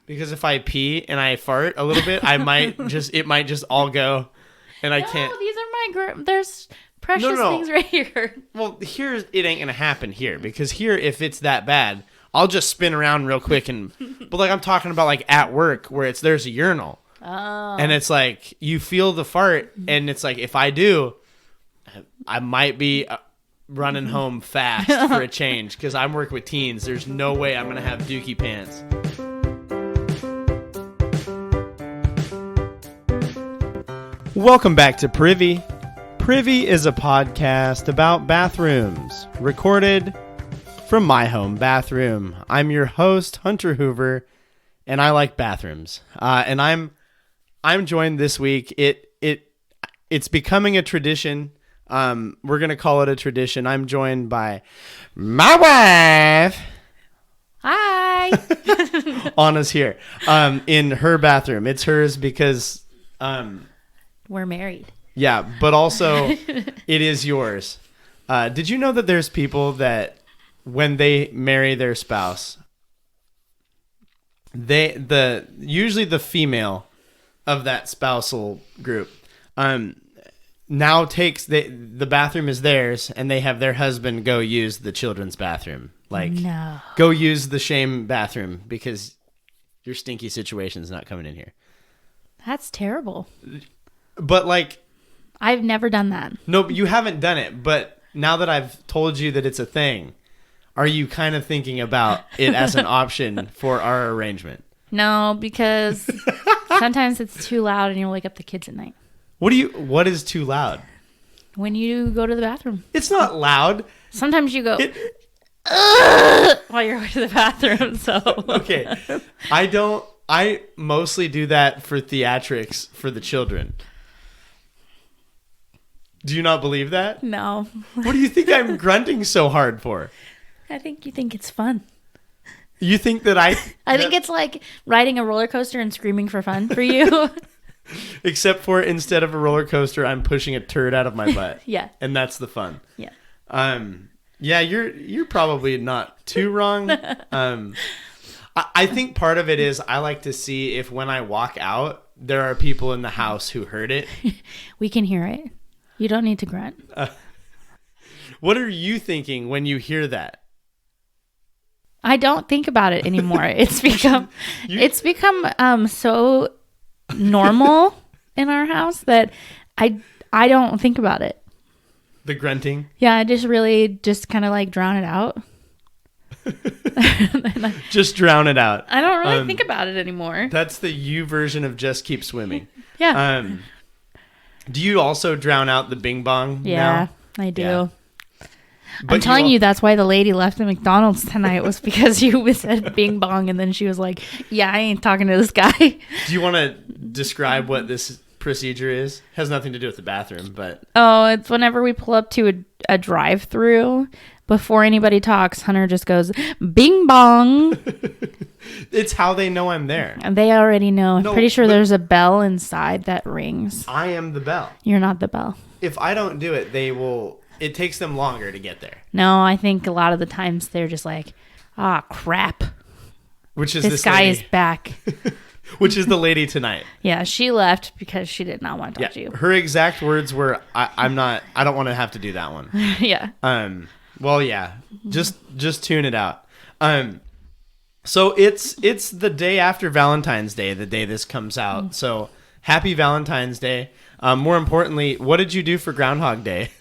Because if I pee and I fart a little bit, it might just all go, and I can't. No, these are there's precious things right here. Well, here it ain't gonna happen here, because here, if it's that bad, I'll just spin around real quick but like I'm talking about like at work where there's a urinal, and it's like you feel the fart, and it's like if I do, I might be running home fast for a change, because I'm working with teens. There's no way I'm gonna have dookie pants. Welcome back to Privy. Privy is a podcast about bathrooms, recorded from my home bathroom. I'm your host, Hunter Hoover, and I like bathrooms. And I'm joined this week. It's becoming a tradition. We're gonna call it a tradition. I'm joined by my wife. Hi. Anna's here. In her bathroom. It's hers because we're married. Yeah, but also it is yours. Did you know that there's people that when they marry their spouse, usually the female of that spousal group now takes the bathroom is theirs, and they have their husband go use the children's bathroom. Like, no. Go use the shame bathroom because your stinky situation's not coming in here. That's terrible. But like, I've never done that. No, you haven't done it. But now that I've told you that it's a thing, are you kind of thinking about it as an option for our arrangement? No, because sometimes it's too loud and you'll wake up the kids at night. What is too loud? When you go to the bathroom. It's not loud. Sometimes you go while you're going to the bathroom. So okay. I mostly do that for theatrics for the children. Do you not believe that? No. What do you think I'm grunting so hard for? I think you think it's fun. You think that I think it's like riding a roller coaster and screaming for fun for you. Except for instead of a roller coaster, I'm pushing a turd out of my butt. Yeah. And that's the fun. Yeah. Yeah, you're probably not too wrong. I think part of it is I like to see if when I walk out, there are people in the house who heard it. We can hear it. You don't need to grunt. What are you thinking when you hear that? I don't think about it anymore. It's become so normal in our house that I don't think about it. The grunting? Yeah, I just kind of like drown it out. Just drown it out. I don't really think about it anymore. That's the you version of just keep swimming. Yeah. Do you also drown out the bing bong? Yeah, now? I do. Yeah. I'm telling you, that's why the lady left the McDonald's tonight was because you said bing bong, and then she was like, "Yeah, I ain't talking to this guy." Do you want to describe what this procedure is? Has nothing to do with the bathroom, but it's whenever we pull up to a drive-through. Before anybody talks, Hunter just goes, bing bong. It's how they know I'm there. And they already know. I'm pretty sure there's a bell inside that rings. I am the bell. You're not the bell. If I don't do it, it takes them longer to get there. No, I think a lot of the times they're just like, crap. Which is this guy is back. Which is the lady tonight. Yeah, she left because she did not want to talk to you. Her exact words were, I don't want to have to do that one. Yeah. Well, yeah, just tune it out. So it's the day after Valentine's Day, the day this comes out. So happy Valentine's Day. More importantly, what did you do for Groundhog Day?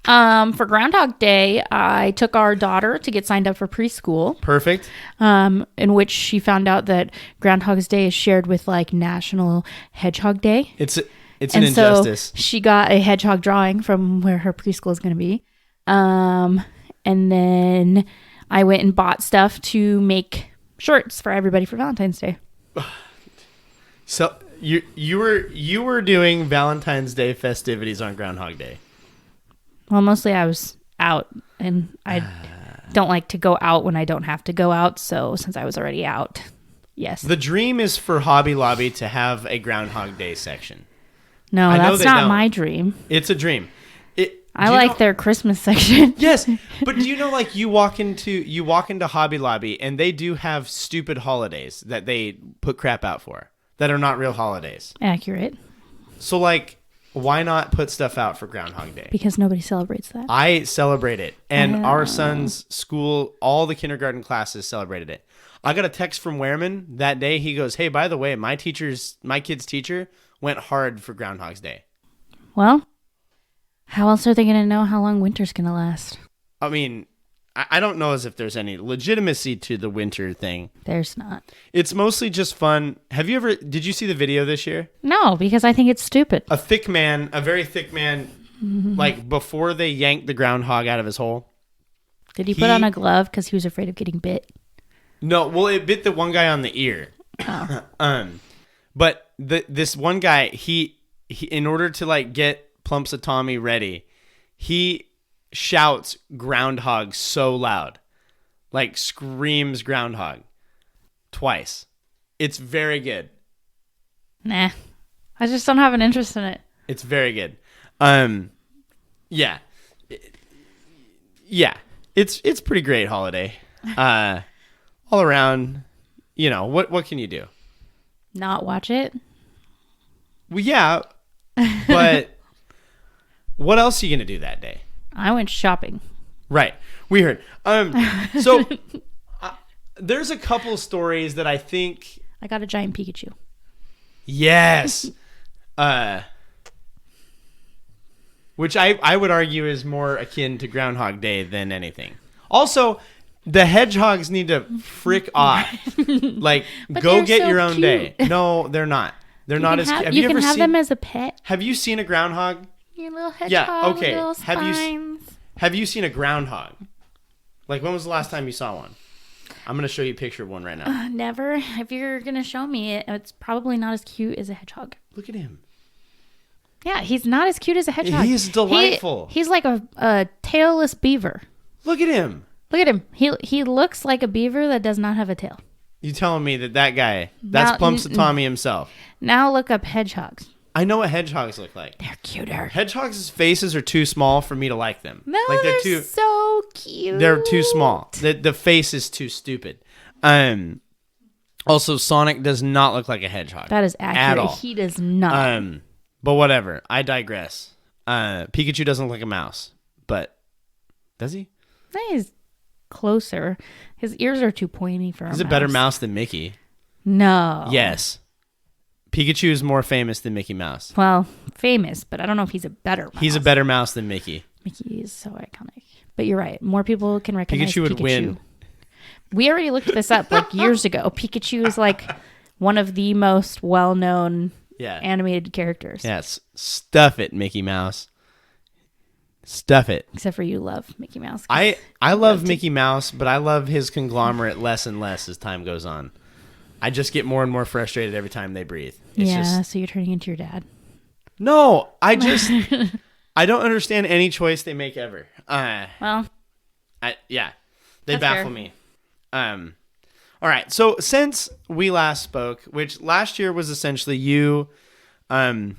For Groundhog Day, I took our daughter to get signed up for preschool. Perfect. In which she found out that Groundhog's Day is shared with like National Hedgehog Day. It's an injustice. So she got a hedgehog drawing from where her preschool is going to be. And then I went and bought stuff to make shirts for everybody for Valentine's Day. So you were doing Valentine's Day festivities on Groundhog Day. Well, mostly I was out, and I don't like to go out when I don't have to go out. So since I was already out, yes. The dream is for Hobby Lobby to have a Groundhog Day section. No, that's not my dream. It's a dream. I like their Christmas section. Yes, but do you know, like, you walk into Hobby Lobby and they do have stupid holidays that they put crap out for that are not real holidays. Accurate. So, like, why not put stuff out for Groundhog Day? Because nobody celebrates that. I celebrate it, and our son's school, all the kindergarten classes celebrated it. I got a text from Wherein that day. He goes, "Hey, by the way, my kid's teacher went hard for Groundhog's Day." Well, how else are they going to know how long winter's going to last? I mean, I don't know as if there's any legitimacy to the winter thing. There's not. It's mostly just fun. Did you see the video this year? No, because I think it's stupid. A very thick man, like before they yanked the groundhog out of his hole. Did he put on a glove because he was afraid of getting bit? No, well, it bit the one guy on the ear. Oh. But this one guy, he in order to like get Plumpsatomi ready, he shouts groundhog so loud, like screams groundhog twice. It's very good. Nah, I just don't have an interest in it. It's very good. Yeah. It's pretty great holiday. All around, you know, what can you do? Not watch it? Well, yeah, but what else are you going to do that day? I went shopping. Right. We heard. So there's a couple stories that I think. I got a giant Pikachu. Yes. Which I would argue is more akin to Groundhog Day than anything. Also, the hedgehogs need to frick off. Like, go get your own day. No, they're not. They're not as cute. You can have them as a pet. Have you seen a groundhog? Your little hedgehog. Yeah, okay. Little spines. Have you seen a groundhog? Like, when was the last time you saw one? I'm going to show you a picture of one right now. Never. If you're going to show me it, it's probably not as cute as a hedgehog. Look at him. Yeah, he's not as cute as a hedgehog. He's delightful. He's like a tailless beaver. Look at him. Look at him. He looks like a beaver that does not have a tail. You telling me that guy, that's Plumpsatomi himself. Now look up hedgehogs. I know what hedgehogs look like. They're cuter. Hedgehogs' faces are too small for me to like them. No, like they're so cute. They're too small. The face is too stupid. Also, Sonic does not look like a hedgehog. That is accurate. At all. He does not. But whatever. I digress. Pikachu doesn't look like a mouse, but does he? He's closer. His ears are too pointy for a mouse. He's a better mouse than Mickey. No. Yes. Pikachu is more famous than Mickey Mouse. Well, famous, but I don't know if he's a better mouse. He's a better mouse than Mickey. Mickey is so iconic. But you're right. More people can recognize Pikachu. Would win. We already looked this up like years ago. Pikachu is like one of the most well-known animated characters. Yes. Stuff it, Mickey Mouse. Stuff it. Except for you love Mickey Mouse. I love Mickey Mouse, but I love his conglomerate less and less as time goes on. I just get more and more frustrated every time they breathe. So you're turning into your dad. No, I don't understand any choice they make ever. They baffle me. All right, so since we last spoke, which last year was essentially you had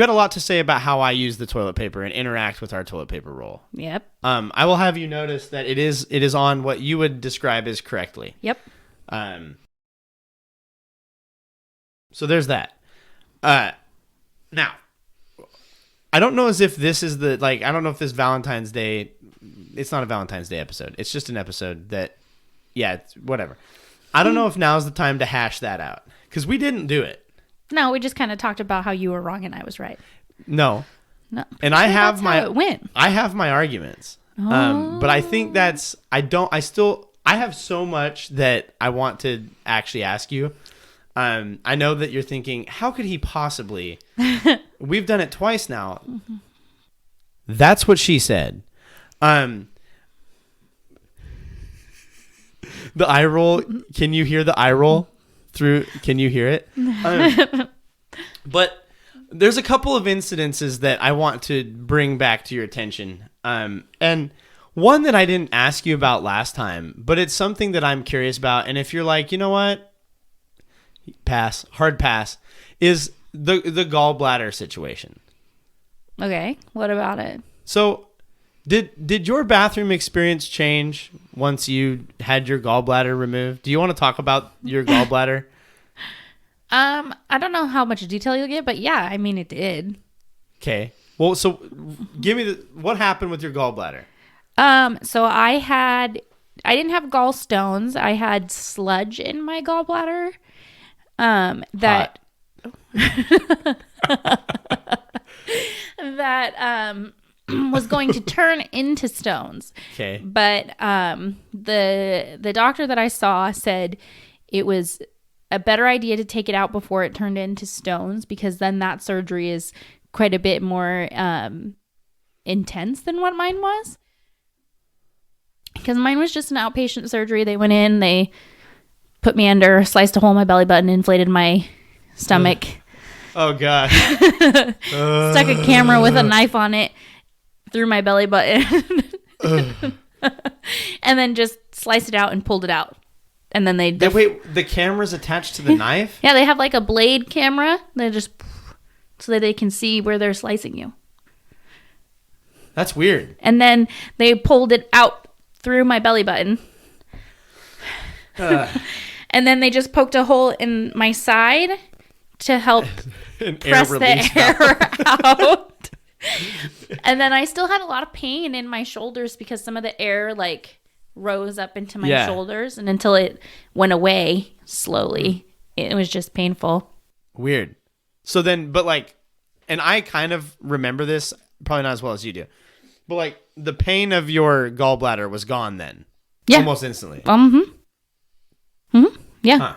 a lot to say about how I use the toilet paper and interact with our toilet paper roll. Yep. I will have you notice that it is on what you would describe as correctly. Yep. So there's that. Now, I don't know as if this is I don't know if this Valentine's Day, it's not a Valentine's Day episode. It's just an episode that, it's whatever. I don't know if now's the time to hash that out because we didn't do it. No, we just kind of talked about how you were wrong and I was right. No. And I have my arguments. But I think I have so much that I want to actually ask you. I know that you're thinking, how could he possibly? We've done it twice now. Mm-hmm. That's what she said. The eye roll. Can you hear the eye roll through? Can you hear it? But there's a couple of incidences that I want to bring back to your attention. And one that I didn't ask you about last time, but it's something that I'm curious about. And if you're like, you know what? Hard pass, is the gallbladder situation. Okay. What about it? So, did your bathroom experience change once you had your gallbladder removed? Do you want to talk about your gallbladder? I don't know how much detail you'll get, but yeah, I mean, it did. Okay. Well, so give me what happened with your gallbladder? So I didn't have gallstones. I had sludge in my gallbladder. That was going to turn into stones. Okay. But the doctor that I saw said it was a better idea to take it out before it turned into stones, because then that surgery is quite a bit more intense than what mine was. Because mine was just an outpatient surgery. They went in, they put me under, sliced a hole in my belly button, inflated my stomach. Oh, gosh. Stuck a camera with a knife on it through my belly button. And then just sliced it out and pulled it out. And then wait, the camera's attached to the knife? Yeah, they have like a blade camera. They just, so that they can see where they're slicing you. That's weird. And then they pulled it out through my belly button. And then they just poked a hole in my side to help press the air out. And then I still had a lot of pain in my shoulders because some of the air like rose up into my shoulders, and until it went away slowly, it was just painful. Weird. So then, but like, and I kind of remember this, probably not as well as you do, but like the pain of your gallbladder was gone then. Yeah. Almost instantly. Yeah. Huh.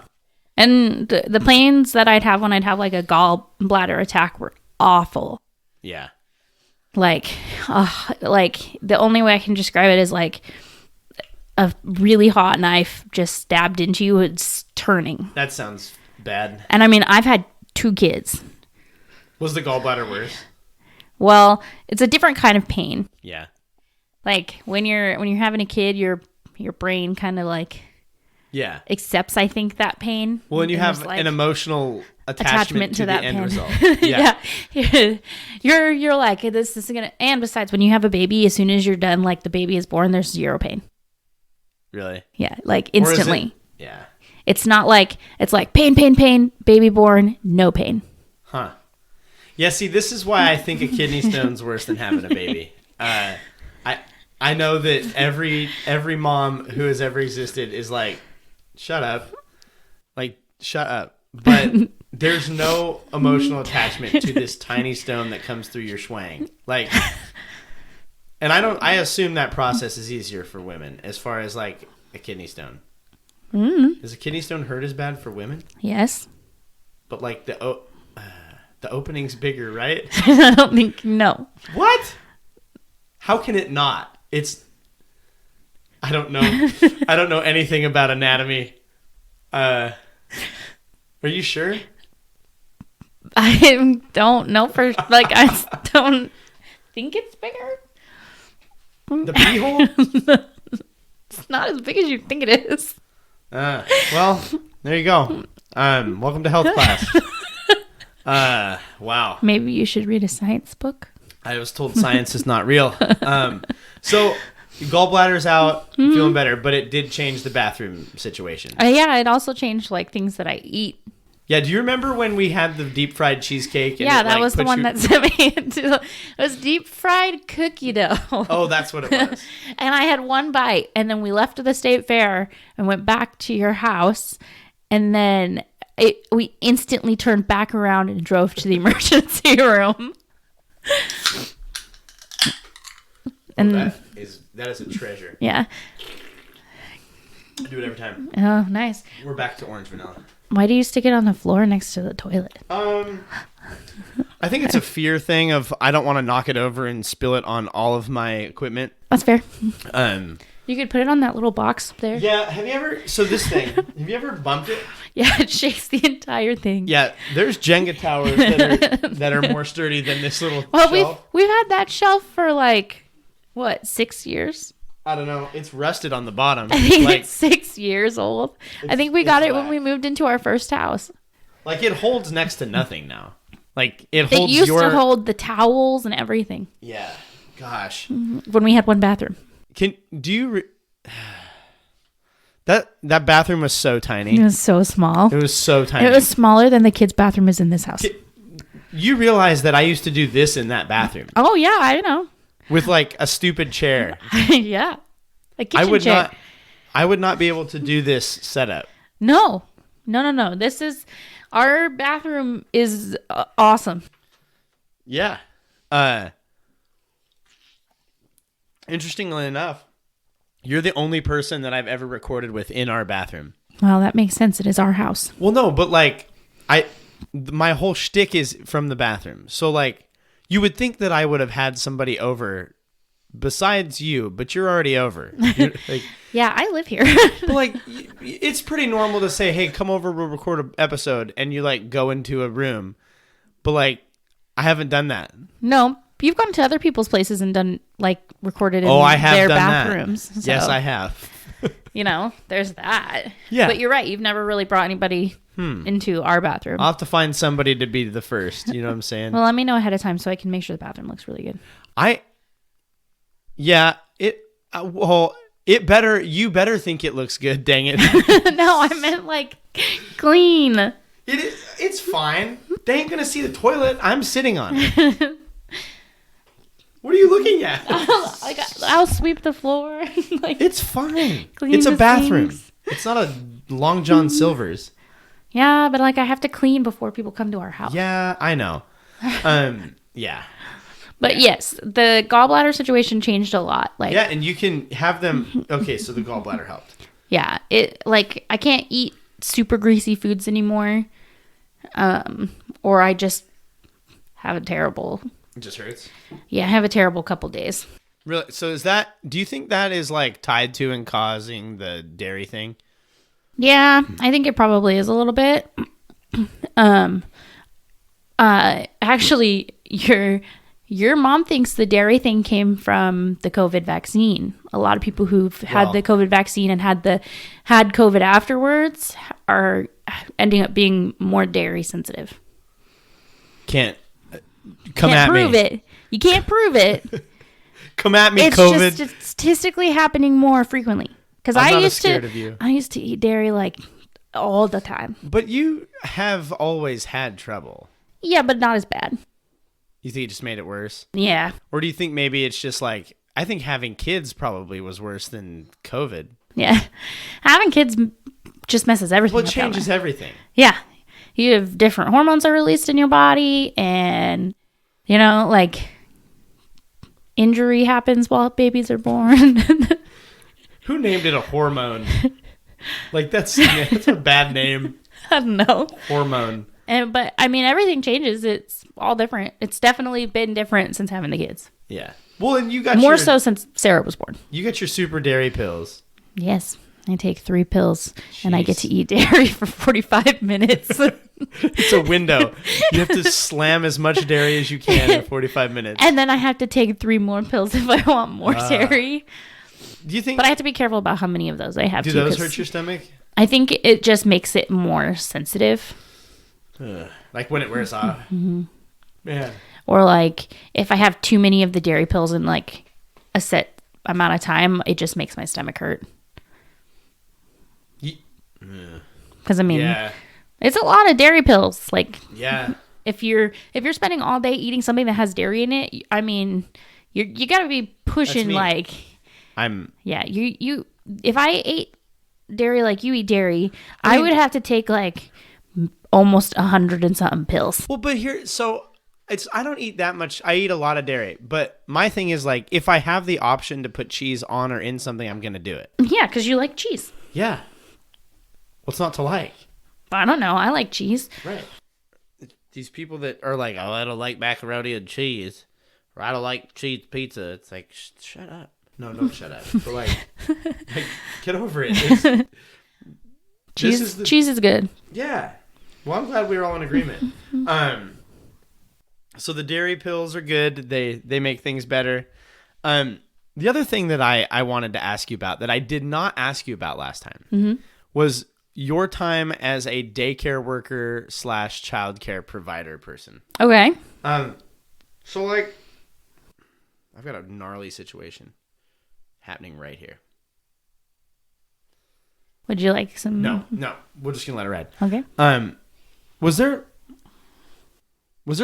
And the pains that I'd have when I'd have like a gallbladder attack were awful. Yeah. Like the only way I can describe it is like a really hot knife just stabbed into you. It's turning. That sounds bad. And I mean, I've had 2 kids. Was the gallbladder worse? Well, it's a different kind of pain. Yeah. Like when you're having a kid, your brain kind of like accepts, I think, that pain. Well, and you have like an emotional attachment to that the end result. Yeah. You're like, this is gonna. And besides, when you have a baby, as soon as you're done, like the baby is born, there's 0 pain. Really? Yeah, like instantly. Yeah. It's not like, it's like pain, baby born, no pain. Huh. Yeah, see, this is why I think a kidney stone's worse than having a baby. I know that every mom who has ever existed is like, shut up. Like, shut up. But there's no emotional attachment to this tiny stone that comes through your schwang. Like, and I assume that process is easier for women as far as like a kidney stone. Mm. Does a kidney stone hurt as bad for women? Yes. But like the opening's bigger, right? I don't think, no. What? How can it not? I don't know. I don't know anything about anatomy. Are you sure? I don't know for, like, I don't think it's bigger. The pee hole? It's not as big as you think it is. Well, there you go. Welcome to health class. Wow. Maybe you should read a science book. I was told science is not real. So gallbladder's out, feeling better, but it did change the bathroom situation. Yeah, it also changed like things that I eat. Yeah, do you remember when we had the deep fried cheesecake? And that was the one that sent me into. It was deep fried cookie dough. Oh, that's what it was. And I had one bite, and then we left the state fair and went back to your house, and then we instantly turned back around and drove to the emergency room. And that is a treasure. Yeah. I do it every time. Oh, nice. We're back to orange vanilla. Why do you stick it on the floor next to the toilet? I think it's a fear thing of I don't want to knock it over and spill it on all of my equipment. That's fair. You could put it on that little box up there. Yeah, have you ever bumped it? Yeah, it shakes the entire thing. Yeah, there's Jenga towers that are more sturdy than this little shelf. We've had that shelf for like, 6 years? I don't know. It's rusted on the bottom. I think it's 6 years old. I think we got it when we moved into our first house. Like, it holds next to nothing now. Like it It holds used to hold the towels and everything. Yeah. Gosh. When we had one bathroom. That bathroom was so tiny. It was so small. It was so tiny. It was smaller than the kids' bathroom is in this house. You realize that I used to do this in that bathroom. Oh, yeah, I know. With like a stupid chair. Yeah. A kitchen chair. I would not be able to do this setup. No. Our bathroom is awesome. Yeah. Interestingly enough, you're the only person that I've ever recorded with in our bathroom. Well, that makes sense. It is our house. Well, no, but like my whole shtick is from the bathroom. So like you would think that I would have had somebody over besides you, but you're already over. Like, yeah, I live here. But like it's pretty normal to say, hey, come over, we'll record an episode, and you like go into a room. But like I haven't done that. No, you've gone to other people's places and done like recorded in I have their done bathrooms. That. So, yes, I have. There's that. Yeah. But you're right. You've never really brought anybody into our bathroom. I'll have to find somebody to be the first. You know what I'm saying? Well, let me know ahead of time so I can make sure the bathroom looks really good. You better think it looks good, dang it. No, I meant like clean. It's fine. They ain't gonna see the toilet I'm sitting on. What are you looking at? I'll sweep the floor. It's fine. Clean It's a the bathroom. sinks. It's not a Long John Silver's. Yeah, but like I have to clean before people come to our house. Yeah, I know. Yeah. But yes, the gallbladder situation changed a lot. Like yeah, and you can have them. Okay, so the gallbladder helped. Yeah, I can't eat super greasy foods anymore, or I just have a terrible. It just hurts. Yeah, I have a terrible couple days. Really? So do you think that is like tied to and causing the dairy thing? Yeah, I think it probably is a little bit. Actually, your mom thinks the dairy thing came from the COVID vaccine. A lot of people who've had the COVID vaccine and had COVID afterwards are ending up being more dairy sensitive. Can't prove it. You can't prove it. Come at me, it's COVID. It's just statistically happening more frequently. Because I used to eat dairy like all the time. But you have always had trouble. Yeah, but not as bad. You think it just made it worse? Yeah. Or do you think maybe it's just like, I think having kids probably was worse than COVID. Yeah. Having kids just messes everything up. Well, it changes everything. Yeah. You have different hormones are released in your body, and, like injury happens while babies are born. Who named it a hormone? Like, that's a bad name. I don't know. Hormone. But I mean, everything changes. It's all different. It's definitely been different since having the kids. Yeah. Well, and you got more so since Sarah was born. You got your super dairy pills. Yes. I take 3 pills and I get to eat dairy for 45 minutes. It's a window. You have to slam as much dairy as you can in 45 minutes. And then I have to take 3 more pills if I want more dairy. Do you think? But I have to be careful about how many of those I have. Do those hurt your stomach? I think it just makes it more sensitive. Like when it wears off. Mm-hmm. Yeah. Or like if I have too many of the dairy pills in like a set amount of time, it just makes my stomach hurt. Because I mean, it's a lot of dairy pills. Like, yeah. If you're spending all day eating something that has dairy in it, I mean, you got to be pushing like. You if I ate dairy like you eat dairy, I would have to take like almost 100 and something pills. Well, but I don't eat that much. I eat a lot of dairy, but my thing is like, if I have the option to put cheese on or in something, I'm going to do it. Yeah, because you like cheese. Yeah. What's not to like? I don't know. I like cheese. Right. These people that are like, oh, I don't like macaroni and cheese, or I don't like cheese pizza. It's like, shut up. No, don't shut up. But like, get over it. Cheese is good. Yeah. Well, I'm glad we were all in agreement. So the dairy pills are good. They make things better. The other thing that I wanted to ask you about that I did not ask you about last time was your time as a daycare worker / childcare provider person. Okay. So like, I've got a gnarly situation happening right here. Would you like some? No, we're just gonna let it ride. Okay. Was there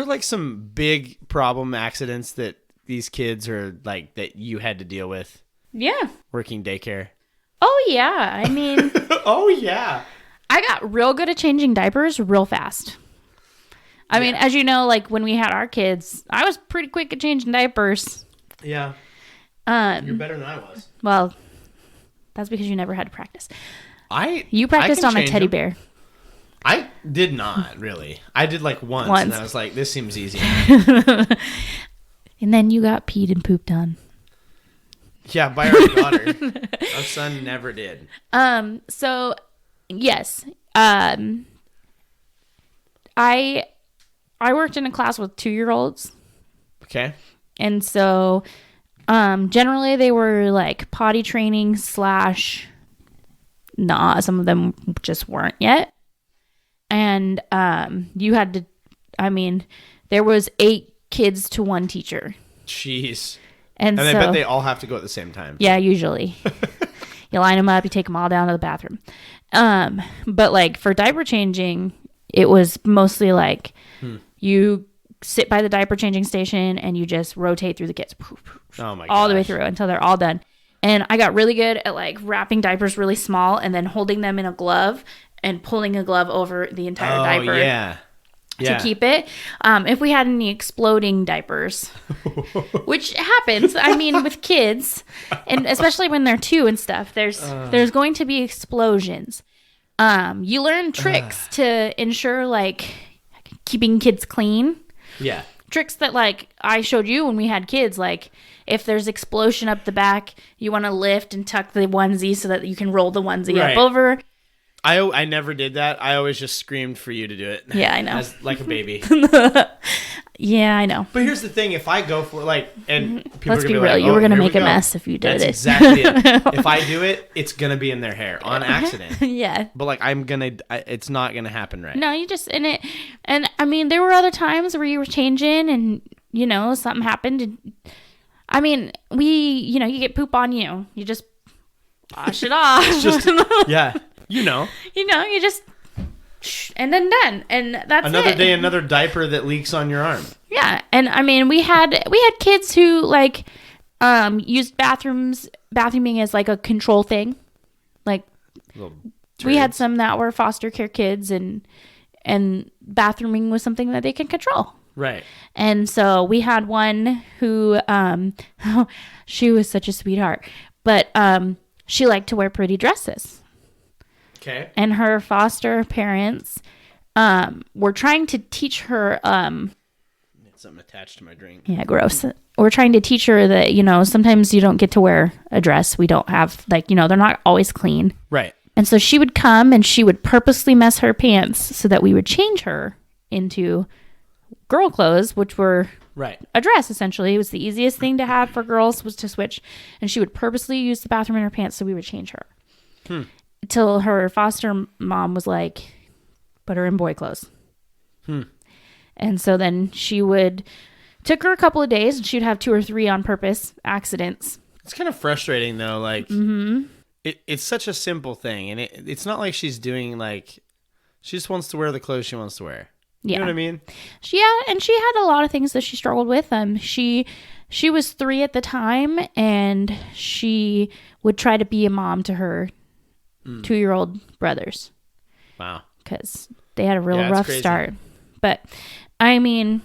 like some big problem accidents that these kids are like that you had to deal with? Yeah. Working daycare. Oh yeah. I mean. Oh yeah. I got real good at changing diapers real fast. I mean, as you know, like when we had our kids, I was pretty quick at changing diapers. Yeah. You're better than I was. Well, that's because you never had to practice. You practiced on a teddy bear. I did not really. I did like once. And I was like, this seems easy. And then you got peed and pooped on. Yeah, by our daughter. Our son never did. So yes. I worked in a class with 2-year-olds. Okay. And so generally they were like potty training / some of them just weren't yet. And you had to, I mean, there was 8 kids to 1 teacher. Jeez. And I so, bet they all have to go at the same time. Yeah, usually. You line them up, you take them all down to the bathroom. But like for diaper changing, it was mostly like you sit by the diaper changing station and you just rotate through the kids. Oh my god. All the way through until they're all done. And I got really good at like wrapping diapers really small and then holding them in a glove and pulling a glove over the entire diaper. Yeah. To keep it. If we had any exploding diapers, which happens, I mean, with kids, and especially when they're 2 and stuff, there's going to be explosions. You learn tricks to ensure like keeping kids clean. Yeah. Tricks that like I showed you when we had kids, like if there's explosion up the back, you want to lift and tuck the onesie so that you can roll the onesie up over. I never did that. I always just screamed for you to do it. Yeah, I know. Like a baby. Yeah, I know. But here's the thing. If I go for like, and people Let's are be going to be real. like, You were going to make a mess if you did That's it. exactly it. If I do it, it's going to be in their hair on accident. Yeah. But like, it's not going to happen right. No, you just, and I mean, there were other times where you were changing and, you know, something happened. And, I mean, you get poop on you. You just wash it off. Yeah. You know, you just, and then done, and that's another it. day, another diaper that leaks on your arm. Yeah, and I mean, we had kids who like used bathrooming as like a control thing. Like we had some that were foster care kids, and bathrooming was something that they can control. Right. And so we had one who she was such a sweetheart, but she liked to wear pretty dresses. Okay. And her foster parents were trying to teach her something attached to my drink. Yeah, gross. We're trying to teach her that, you know, sometimes you don't get to wear a dress. We don't have, like, you know, they're not always clean. Right. And so she would come and she would purposely mess her pants so that we would change her into girl clothes, which were a dress, essentially. It was the easiest thing to have for girls was to switch. And she would purposely use the bathroom in her pants so we would change her. Till her foster mom was like, put her in boy clothes. And so then took her a couple of days and she'd have 2 or 3 on purpose accidents. It's kind of frustrating though. Like it's such a simple thing. And it's not like she's doing like, she just wants to wear the clothes she wants to wear. You know what I mean? And she had a lot of things that she struggled with. She was 3 at the time and she would try to be a mom to her 2-year-old brothers. Wow. Because they had a real rough start. But I mean,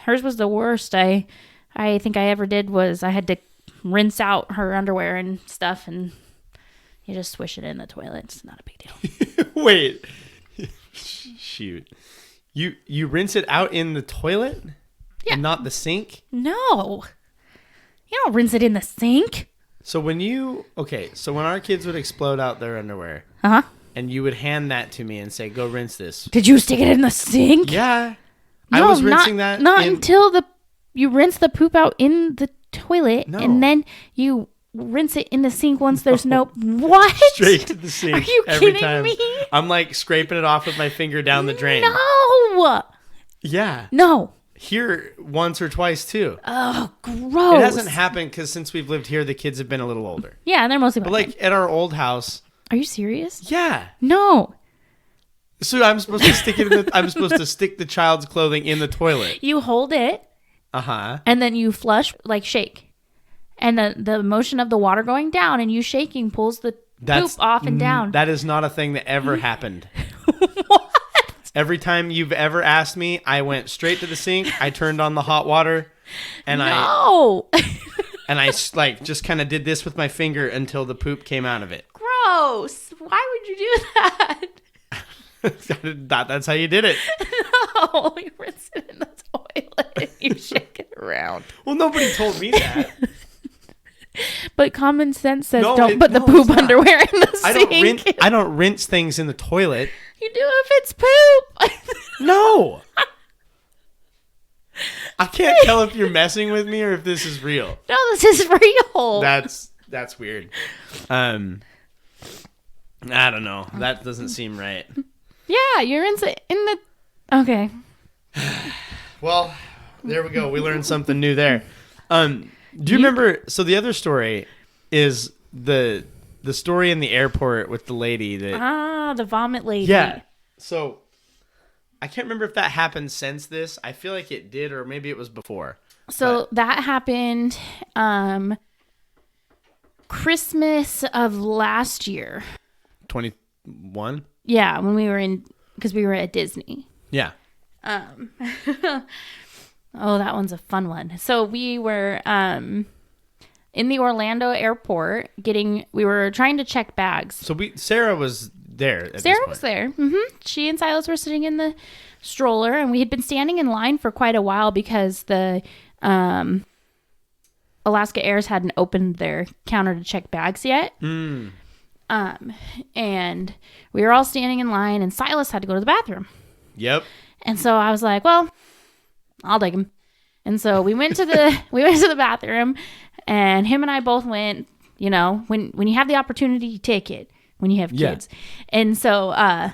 hers was the worst I think I ever did was I had to rinse out her underwear and stuff and you just swish it in the toilet. It's not a big deal. Wait. Shoot. You rinse it out in the toilet? Yeah. And not the sink? No. You don't rinse it in the sink. So when our kids would explode out their underwear, and you would hand that to me and say, "Go rinse this." Did you stick it in the sink? Yeah, no, I was rinsing not until you rinse the poop out in the toilet, and then you rinse it in the sink once there's no what? Straight to the sink. Are you every kidding time. me? I'm like scraping it off with my finger down the drain. No. Yeah. No. Here once or twice too. Oh, gross. It hasn't happened because since we've lived here, the kids have been a little older. Yeah, and they're mostly But like at our old house. Are you serious? Yeah. No. So I'm supposed to stick it in the, I'm supposed to stick the child's clothing in the toilet. You hold it. Uh-huh. And then you flush, like shake. And the motion of the water going down and you shaking pulls the poop off and down. That is not a thing that ever happened. What? Every time you've ever asked me, I went straight to the sink. I turned on the hot water, and no. I like just kind of did this with my finger until the poop came out of it. Gross. Why would you do that? That's how you did it. No, you rinse it in the toilet and you shake it around. Well, nobody told me that. But common sense says don't put the poop underwear in the sink. I don't rinse things in the toilet. You do if it's poop. No. I can't tell if you're messing with me or if this is real. No, this is real. That's weird. I don't know. That doesn't seem right. Yeah, you're in the. Okay. Well, there we go. We learned something new there. Do you remember? So the other story is the story in the airport with the lady that the vomit lady. Yeah. So I can't remember if that happened since this. I feel like it did, or maybe it was before. So that happened Christmas of last year. 21? Yeah, when because we were at Disney. Yeah. Oh, that one's a fun one. So we were in the Orlando airport we were trying to check bags. So Sarah was there. Sarah was there. Mm-hmm. She and Silas were sitting in the stroller, and we had been standing in line for quite a while because the Alaska Airs hadn't opened their counter to check bags yet. Mm. And we were all standing in line, and Silas had to go to the bathroom. Yep. And so I was like, well, I'll take him. And so we went to the bathroom, and him and I both went, when you have the opportunity, you take it when you have kids. Yeah. And so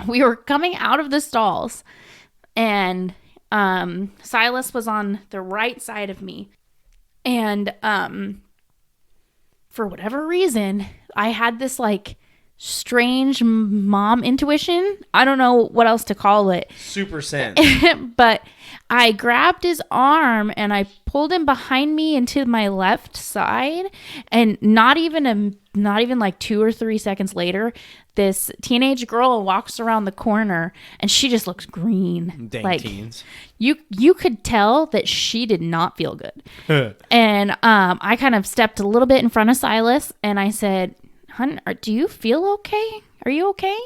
we were coming out of the stalls, and Silas was on the right side of me. And for whatever reason, I had this like strange mom intuition. I don't know what else to call it. Super sense. But I grabbed his arm and I pulled him behind me into my left side, and not even like 2 or 3 seconds later, this teenage girl walks around the corner and she just looks green. Dang like teens. You could tell that she did not feel good. And I kind of stepped a little bit in front of Silas and I said, "Hun, do you feel okay? Are you okay?"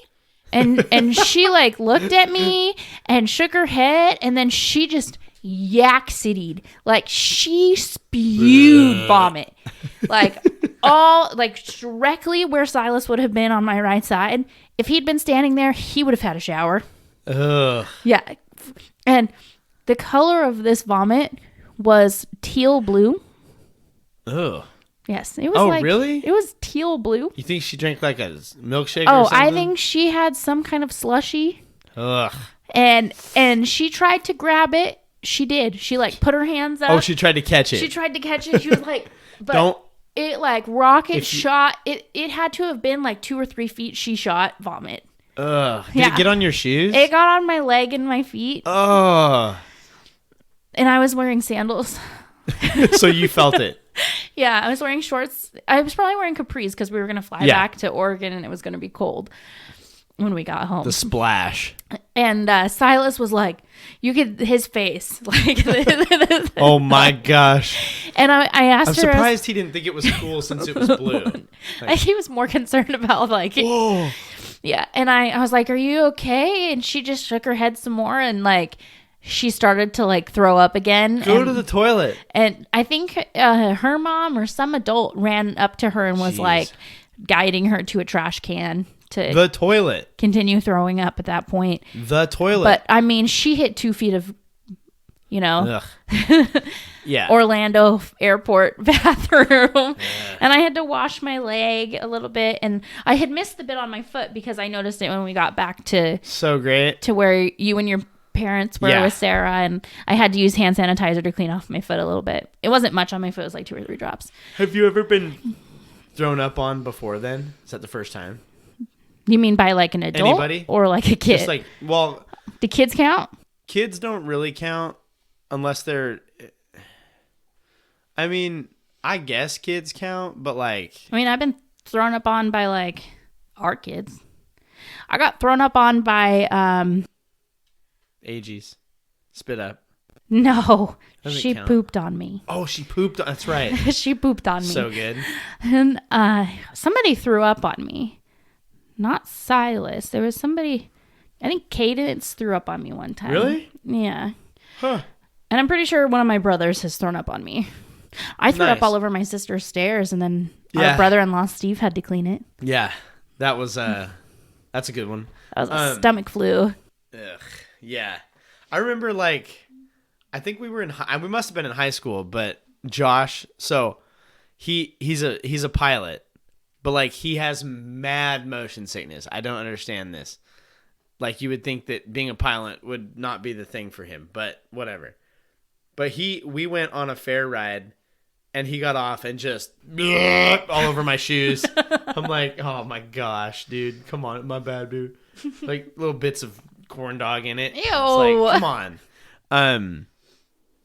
And she like looked at me and shook her head, and then she just yak-citied. Like she spewed vomit. Like all like directly where Silas would have been on my right side. If he'd been standing there, he would have had a shower. Ugh. Yeah. And the color of this vomit was teal blue. Ugh. Yes, it was really? It was teal blue. You think she drank like a milkshake or something? I think she had some kind of slushy. Ugh. And she tried to grab it. She did. She like put her hands up. Oh, she tried to catch it. She tried to catch it. She was like, but it like rocket shot. It had to have been like 2 or 3 feet she shot vomit. Ugh. Did it get on your shoes? It got on my leg and my feet. Ugh. And I was wearing sandals. So you felt it. Yeah, I was wearing shorts. I was probably wearing capris because we were going to fly back to Oregon and it was going to be cold when we got home. The splash. And Silas was like, you could, his face. Like, oh my gosh. And I asked her. I'm surprised he didn't think it was cool since it was blue. Like, he was more concerned about like. Whoa. Yeah. And I was like, are you okay? And she just shook her head some more and like. She started to like throw up again. Go to the toilet. And I think her mom or some adult ran up to her and was like guiding her to a trash can to the toilet. Continue throwing up at that point. The toilet. But I mean, she hit 2 feet of, you know, Yeah. Orlando airport bathroom. And I had to wash my leg a little bit. And I had missed the bit on my foot because I noticed it when we got back to so great to where you and your parents were with Sarah. And I had to use hand sanitizer to clean off my foot a little bit. It wasn't much on my foot. It was like 2 or 3 drops. Have you ever been thrown up on before then? Is that the first time? You mean by like an adult? Anybody? Or like a kid? Just like, well... Do kids count? Kids don't really count unless they're... I mean, I guess kids count, but like... I mean, I've been thrown up on by like our kids. I got thrown up on by... AGs. Spit up. No, Doesn't she count. pooped on me. Oh, she pooped. That's right. She pooped on me. So good. And somebody threw up on me. Not Silas. There was somebody... I think Cadence threw up on me one time. Really? Yeah. Huh. And I'm pretty sure one of my brothers has thrown up on me. I threw up all over my sister's stairs, and then our brother-in-law Steve had to clean it. Yeah. That was... that's a good one. That was a stomach flu. Ugh. Yeah. I remember like... I think we were we must have been in high school, but Josh... So, he's a pilot, but like he has mad motion sickness. I don't understand this. Like, you would think that being a pilot would not be the thing for him, but whatever. But we went on a fair ride, and he got off and just all over my shoes. I'm like, oh my gosh, dude, come on, my bad, dude. Like little bits of corn dog in it. Ew. It's like, come on.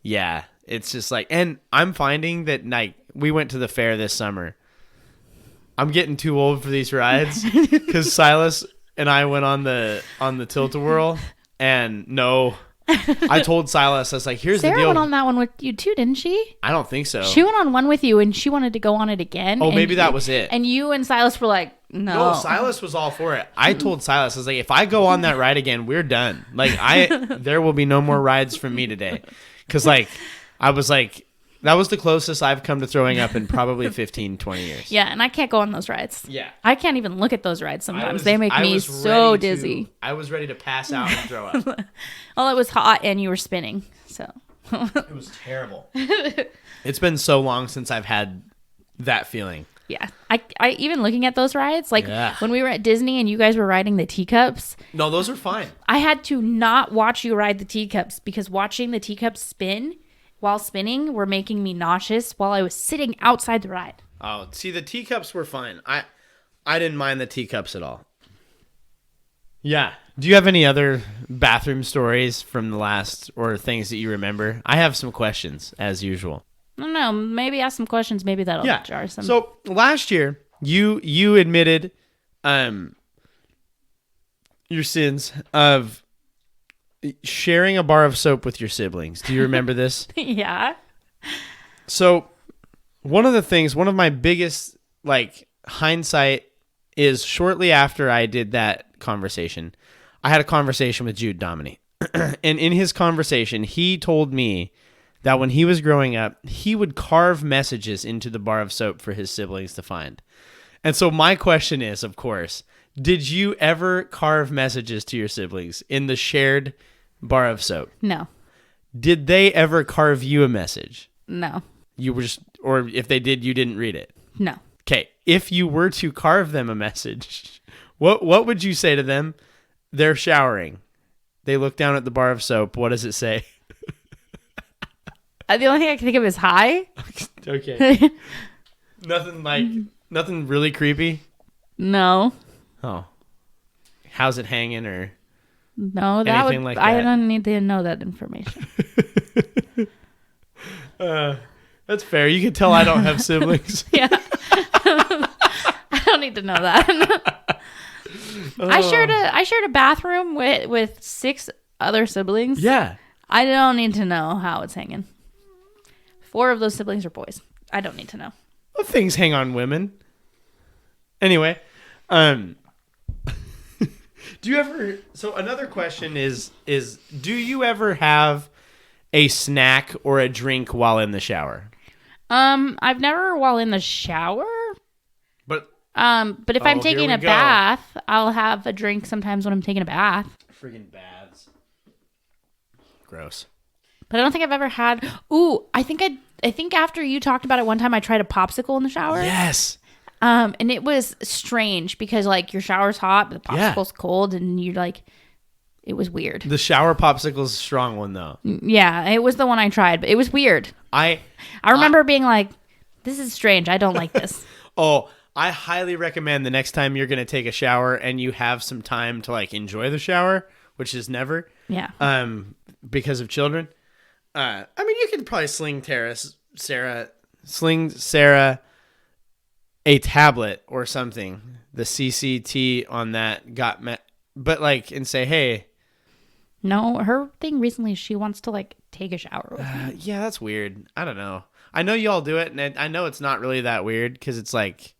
Yeah, it's just like, and I'm finding that like we went to the fair this summer. I'm getting too old for these rides because Silas and I went on the tilt-a-whirl, and no, I told Silas, I was like, here's Sarah the deal. Went on that one with you too, didn't she? I don't think so. She went on one with you, and she wanted to go on it again. Oh, maybe that was it. And you and Silas were like, no. No, Silas was all for it. I told Silas, I was like, if I go on that ride again, we're done. Like, there will be no more rides from me today. Because, like, I was like, that was the closest I've come to throwing up in probably 15, 20 years. Yeah, and I can't go on those rides. Yeah. I can't even look at those rides sometimes. They make me so dizzy. I was ready to pass out and throw up. Well, it was hot and you were spinning, so. It was terrible. It's been so long since I've had that feeling. Yeah. I even looking at those rides, like when we were at Disney and you guys were riding the teacups. No, those are fine. I had to not watch you ride the teacups because watching the teacups spin while spinning were making me nauseous while I was sitting outside the ride. Oh, see, the teacups were fine. I didn't mind the teacups at all. Yeah. Do you have any other bathroom stories from the last or things that you remember? I have some questions, as usual. I don't know. Maybe ask some questions. Maybe that'll jar some. So last year, you admitted your sins of sharing a bar of soap with your siblings. Do you remember this? Yeah. So one of my biggest like hindsight is shortly after I did that conversation, I had a conversation with Jude Dominy. And in his conversation, he told me that when he was growing up, he would carve messages into the bar of soap for his siblings to find. And so my question is, of course, did you ever carve messages to your siblings in the shared bar of soap? No. Did they ever carve you a message? No. You were just, or if they did, you didn't read it? No. Okay. If you were to carve them a message, what would you say to them? They're showering. They look down at the bar of soap. What does it say? The only thing I can think of is hi. Okay. Nothing really creepy? No. Oh. How's it hanging or no? Anything like that? I don't need to know that information. That's fair. You can tell I don't have siblings. Yeah. I don't need to know that. I shared a bathroom with 6 other siblings. Yeah. I don't need to know how it's hanging. 4 of those siblings are boys. I don't need to know. Well, things hang on women. Anyway, do you ever, so another question is do you ever have a snack or a drink while in the shower? I've never while in the shower. But if I'm taking a bath, I'll have a drink sometimes when I'm taking a bath. Friggin' baths. Gross. But I don't think I've ever had. Ooh, I think after you talked about it one time, I tried a popsicle in the shower. Yes. And it was strange because like your shower's hot, but the popsicle's cold, and you're like, it was weird. The shower popsicle's a strong one though. Yeah, it was the one I tried, but it was weird. I remember being like, this is strange. I don't like this. I highly recommend the next time you're going to take a shower and you have some time to like enjoy the shower, which is never. Yeah. Because of children. I mean, you could probably sling Sarah a tablet or something. The CCT on that got met, but like, and say, hey. No, her thing recently is she wants to like take a shower with me. Yeah, that's weird. I don't know. I know you all do it, and I know it's not really that weird because it's like,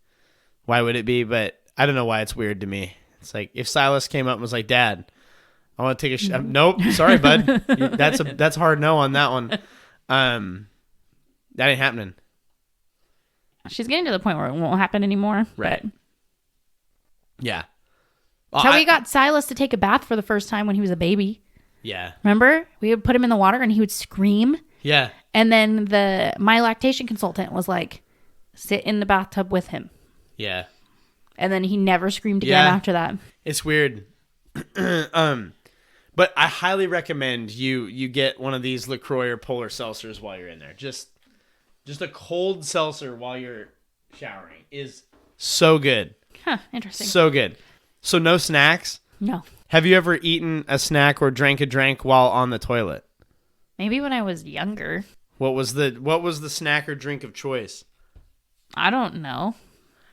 why would it be? But I don't know why it's weird to me. It's like if Silas came up and was like, Dad, I want to take a shower. Nope, sorry, bud. That's a hard no on that one. That ain't happening. She's getting to the point where it won't happen anymore. Right. But... Yeah. Well, we got Silas to take a bath for the first time when he was a baby. Yeah. Remember? We would put him in the water and he would scream. Yeah. And then my lactation consultant was like, sit in the bathtub with him. Yeah. And then he never screamed again after that. It's weird. But I highly recommend you get one of these LaCroix or Polar Seltzers while you're in there. Just a cold seltzer while you're showering is so good. Huh, interesting. So good. So no snacks? No. Have you ever eaten a snack or drank a drink while on the toilet? Maybe when I was younger. What was the snack or drink of choice? I don't know.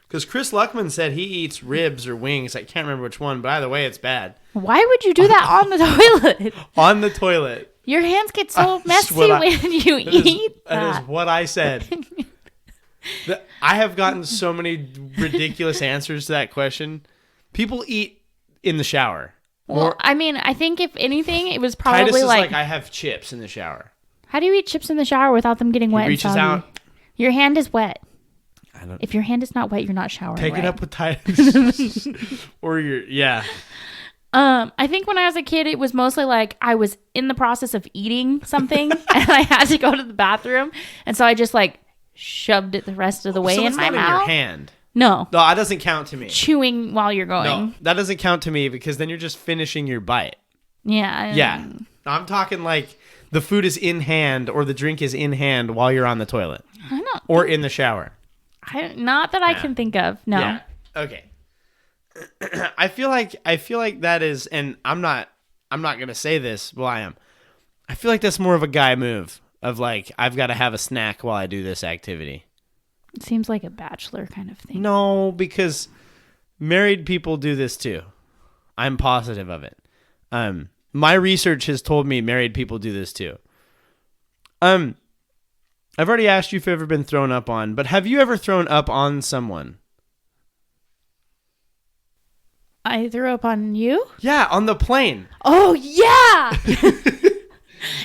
Because Chris Luckman said he eats ribs or wings. I can't remember which one, but either way, it's bad. Why would you do that on the toilet? On the toilet. Your hands get so messy when you eat that. That is what I said. I have gotten so many ridiculous answers to that question. People eat in the shower. Well, I mean, I think if anything, it was probably Titus is like I have chips in the shower. How do you eat chips in the shower without them getting wet? He reaches out. Your hand is wet. I don't. If your hand is not wet, you're not showering. Take right? it up with Titus. Or yeah. I think when I was a kid, it was mostly like I was in the process of eating something and I had to go to the bathroom, and so I just like shoved it the rest of the way in my mouth. In your hand. No, that doesn't count to me. Chewing while you're going. No, that doesn't count to me because then you're just finishing your bite. Yeah. Yeah. I'm talking like the food is in hand or the drink is in hand while you're on the toilet. I don't. Or in the shower. Not that I can think of. No. Yeah. Okay. I feel like that is, and I'm not gonna say this. Well, I am. I feel like that's more of a guy move of like I've got to have a snack while I do this activity. It seems like a bachelor kind of thing. No, because married people do this too. I'm positive of it. My research has told me married people do this too. I've already asked you if you've ever been thrown up on, but have you ever thrown up on someone? I threw up on you? Yeah, on the plane. Oh, yeah!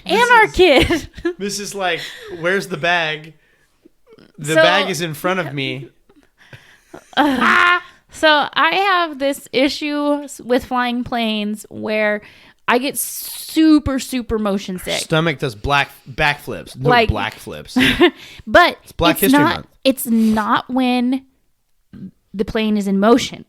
And our kid. This is like, where's the bag? The bag is in front of me. So I have this issue with flying planes where I get super, super motion sick. Stomach does backflips. No, like, black flips. But it's Black History Month. It's not when the plane is in motion.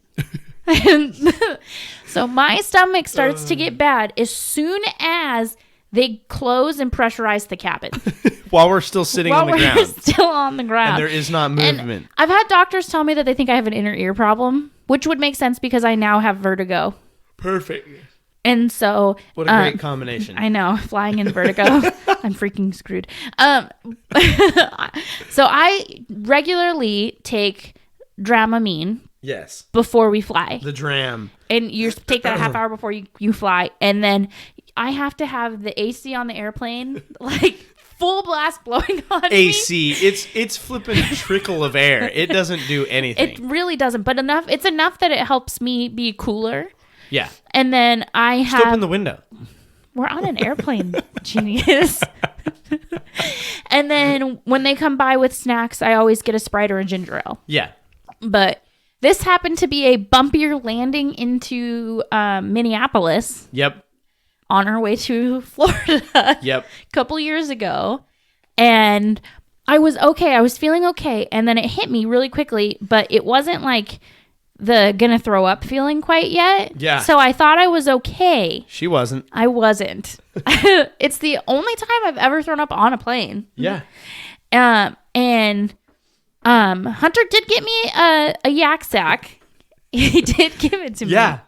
So my stomach starts to get bad as soon as they close and pressurize the cabin. While we're still sitting on the ground. We're still on the ground. And there is not movement. And I've had doctors tell me that they think I have an inner ear problem, which would make sense because I now have vertigo. Perfect. And so... What a great combination. I know. Flying in vertigo. I'm freaking screwed. So I regularly take Dramamine. Yes. Before we fly. The dram. And you take that a half hour before you fly. And then I have to have the AC on the airplane, like full blast blowing on AC. It's flipping a trickle of air. It doesn't do anything. It really doesn't. But it's enough that it helps me be cooler. Yeah. And then I have... Just open the window. We're on an airplane, genius. And then when they come by with snacks, I always get a Sprite or a ginger ale. Yeah. But... this happened to be a bumpier landing into Minneapolis. Yep. on our way to Florida. Yep. A couple years ago. And I was okay. I was feeling okay. And then it hit me really quickly, but it wasn't like the gonna throw up feeling quite yet. Yeah. So I thought I was okay. She wasn't. I wasn't. It's the only time I've ever thrown up on a plane. Yeah. And Hunter did get me a yak sack. He did give it to me. Yeah.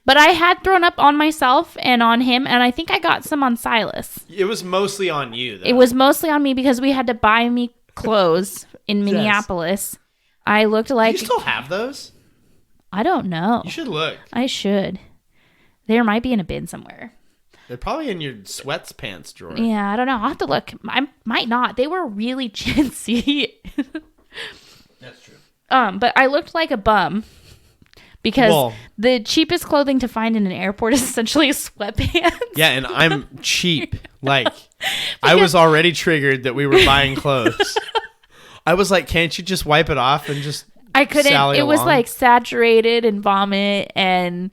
But I had thrown up on myself and on him, and I think I got some on Silas. It was mostly on you, though. It was mostly on me because we had to buy me clothes in Minneapolis. I looked like... Do you still have those? I don't know. You should look. I should. There might be in a bin somewhere. They're probably in your sweats pants drawer. Yeah, I don't know. I'll have to look. I might not. They were really chintzy. That's true. But I looked like a bum. Because the cheapest clothing to find in an airport is essentially a sweatpants. Yeah, and I'm cheap. Like, I was already triggered that we were buying clothes. I was like, can't you just wipe it off and just I couldn't. sally it was along? like saturated and vomit, and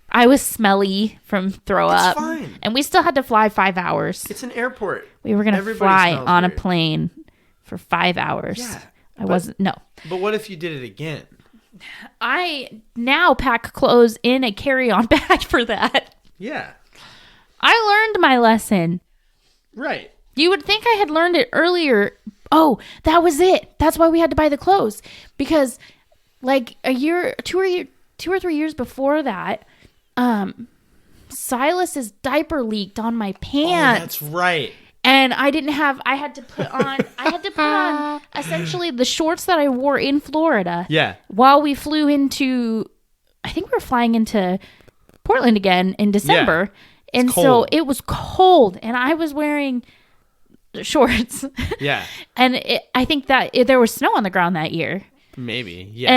I was smelly from throw up. It's fine. And we still had to fly 5 hours. It's an airport. We were going to Everybody fly smells on a weird. plane for 5 hours. Yeah. I wasn't. No. But what if you did it again? I now pack clothes in a carry-on bag for that. Yeah. I learned my lesson. Right. You would think I had learned it earlier. Oh, that was it. That's why we had to buy the clothes. Because like two or 3 years before that, Silas's diaper leaked on my pants. Oh, that's right. And I had to put on essentially the shorts that I wore in Florida. Yeah. While we flew into, I think we were flying into Portland again in December. Yeah. And so it was cold and I was wearing shorts. Yeah. And I think that there was snow on the ground that year. Maybe. Yeah.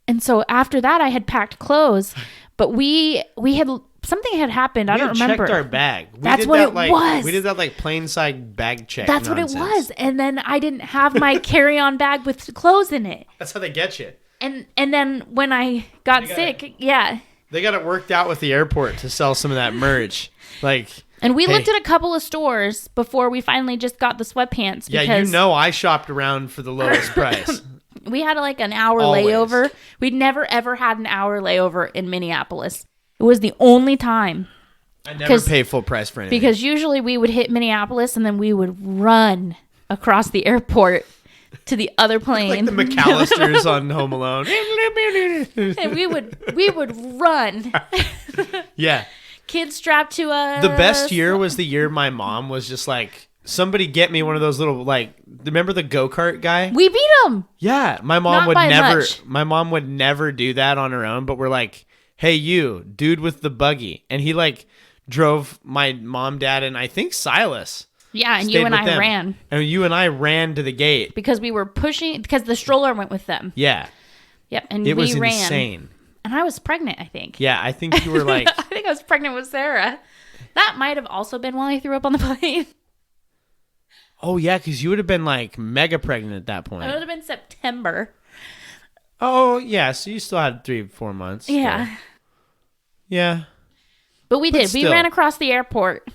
And so after that I had packed clothes, but we had something had happened. I don't remember. We checked our bag. That's what it was. We did that like plain side bag check. That's nonsense. what it was. And then I didn't have my carry-on bag with clothes in it. That's how they get you. And then when I got sick, yeah. They got it worked out with the airport to sell some of that merch. And we looked at a couple of stores before we finally just got the sweatpants. Yeah, I shopped around for the lowest price. We had like an hour layover. We'd never ever had an hour layover in Minneapolis. It was the only time. I never pay full price for anything. Because usually we would hit Minneapolis and then we would run across the airport to the other plane. Like the McAllisters on Home Alone. And we would run. Yeah. Kids strapped to us. The best year was the year my mom was just like, somebody get me one of those little, like, remember the go-kart guy? We beat him. Yeah. My mom Not would by never much. My mom would never do that on her own, but we're like, hey, you, dude with the buggy. And he like drove my mom, dad, and I think Silas. Yeah, and you and I ran. And you and I ran to the gate. Because we were pushing, because the stroller went with them. Yeah. Yep, and it we was ran. insane. And I was pregnant, I think. Yeah, I think you were like... I think I was pregnant with Sarah. That might have also been while I threw up on the plane. Oh, yeah, because you would have been like mega pregnant at that point. It would have been September. Oh, yeah, so you still had 3-4 months. Yeah. So. Yeah. But we did. Still. We ran across the airport.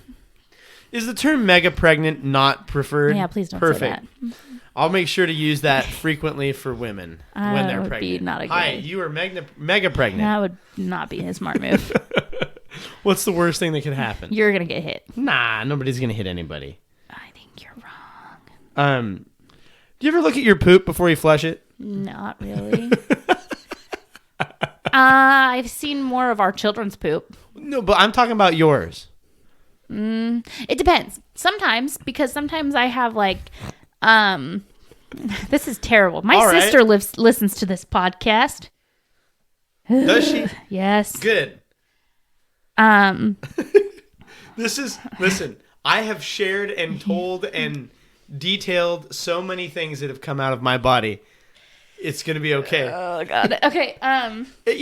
Is the term mega pregnant not preferred? Yeah, please don't Perfect. say that. I'll make sure to use that frequently for women when they're would pregnant. Be not a good. Hi, you are mega pregnant. That would not be a smart move. What's the worst thing that could happen? You're going to get hit. Nah, nobody's going to hit anybody. I think you're wrong. Do you ever look at your poop before you flush it? Not really. I've seen more of our children's poop. No, but I'm talking about yours. It depends. Sometimes, because sometimes I have like, this is terrible. My sister listens to this podcast. Does she? Yes. Good. Listen, I have shared and told and detailed so many things that have come out of my body. It's going to be okay. Oh, God. Okay.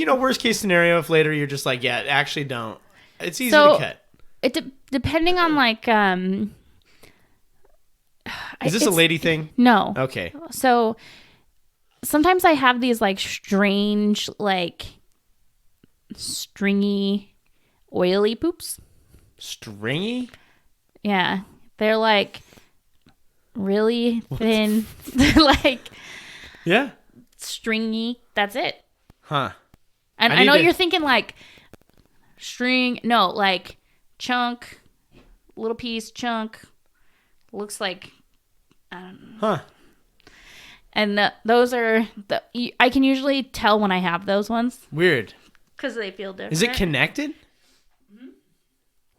Worst case scenario, if later you're just like, yeah, actually don't. It's easy to cut. Depending on like, is this a lady thing? No. Okay. So sometimes I have these like strange, like stringy, oily poops. Stringy? Yeah. They're like really thin. They're like Yeah. stringy. That's it. Huh. And I know you're thinking like string. No, like chunk, little piece, chunk. Looks like, I don't know. Huh. And those are, I can usually tell when I have those ones. Weird. Because they feel different. Is it connected? Mm-hmm.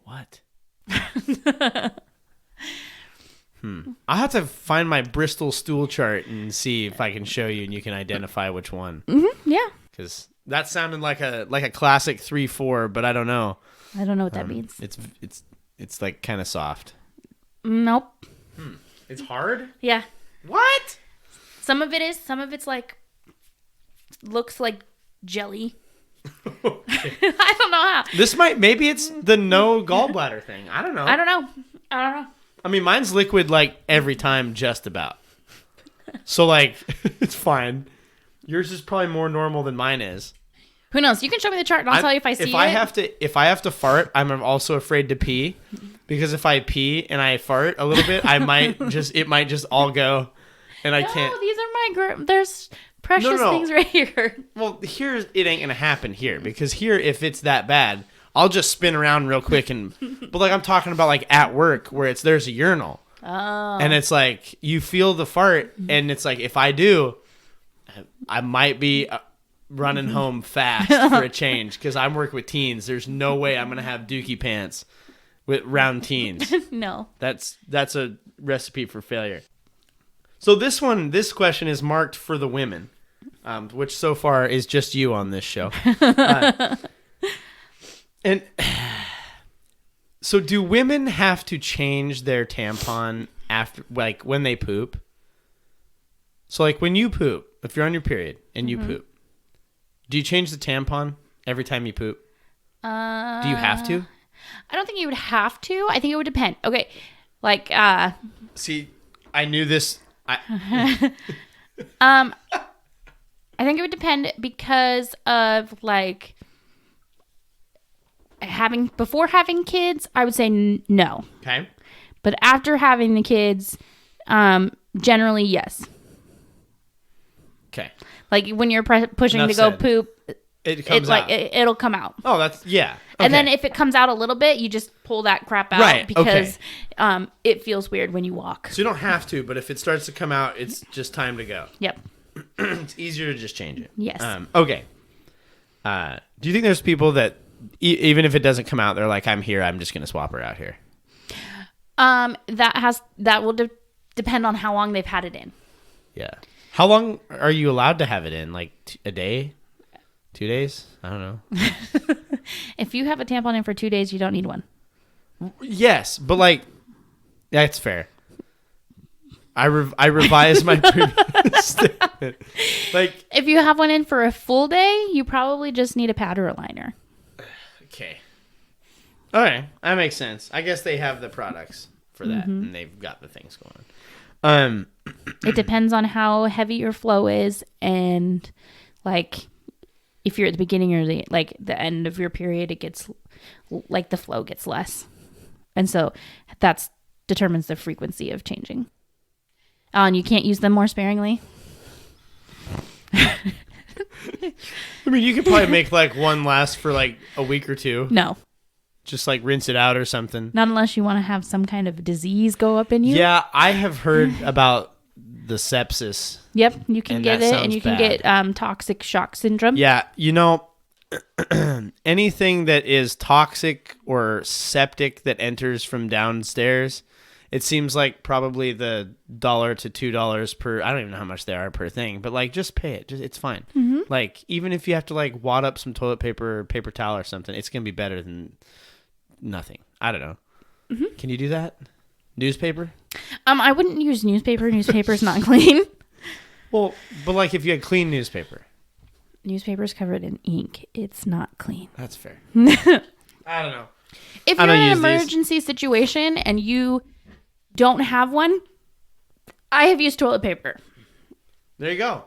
What? I'll have to find my Bristol stool chart and see if I can show you and you can identify which one. Mm-hmm. Yeah. Because that sounded like a classic 3-4, but I don't know. I don't know what that means. It's like kind of soft. Nope. It's hard? Yeah. What? Some of it is. Some of it's like, looks like jelly. Okay. I don't know how. Maybe it's the no gallbladder thing. I don't know. I don't know. I mean, mine's liquid like every time, just about. So like, it's fine. Yours is probably more normal than mine is. Who knows? You can show me the chart and I'll tell you if I see it. If I have to fart, I'm also afraid to pee. Because if I pee and I fart a little bit, it might just all go. And I can't. These are there's precious things right here. Well, here it ain't gonna happen here because here, if it's that bad, I'll just spin around real quick but like I'm talking about like at work where there's a urinal, and it's like you feel the fart, and it's like if I do, I might be running home fast for a change because I'm working with teens. There's no way I'm gonna have dookie pants with round teens. No, that's a recipe for failure. So this question is marked for the women, which so far is just you on this show. And so do women have to change their tampon after, like when they poop? So like when you poop, if you're on your period and you poop, do you change the tampon every time you poop? Do you have to? I don't think you would have to. I think it would depend. Okay. Like, see, I knew this. I think it would depend because of like before having kids, I would say no. Okay. But after having the kids, generally yes. Okay. Like when you're pushing Enough to go said. poop, It comes out. It'll come out. Oh, that's yeah. Okay. And then if it comes out a little bit, you just pull that crap out, right, because it feels weird when you walk. So you don't have to, but if it starts to come out, it's just time to go. Yep. It's easier to just change it. Yes. Okay. Do you think there's people that even if it doesn't come out, they're like, I'm here, I'm just going to swap her out here? That will depend on how long they've had it in. Yeah. How long are you allowed to have it in? Like a day? 2 days? I don't know. If you have a tampon in for 2 days, you don't need one. Yes, but like, that's fair. I revised my previous statement. Like, if you have one in for a full day, you probably just need a pad or a liner. Okay. All right, that makes sense. I guess they have the products for that, and they've got the things going on. It depends on how heavy your flow is, and like if you're at the beginning or the end of your period, it gets like the flow gets less, and so that determines the frequency of changing. And you can't use them more sparingly. I mean, you could probably make like one last for like a week or two. No. Just like rinse it out or something. Not unless you want to have some kind of disease go up in you. Yeah, I have heard about the sepsis. Yep, you can get it, and you can get toxic shock syndrome. Yeah, anything that is toxic or septic that enters from downstairs, it seems like probably the $1 to $2 per, I don't even know how much they are per thing, but like just pay it. It's fine. Mm-hmm. Like even if you have to like wad up some toilet paper or paper towel or something, it's going to be better than nothing. I don't know. Mm-hmm. Can you do that? Newspaper? I wouldn't use newspaper. Newspaper's not clean. Well, but like if you had clean newspaper. Newspaper's covered in ink. It's not clean. That's fair. I don't know. If you're in an emergency situation and you don't have one, I have used toilet paper. There you go.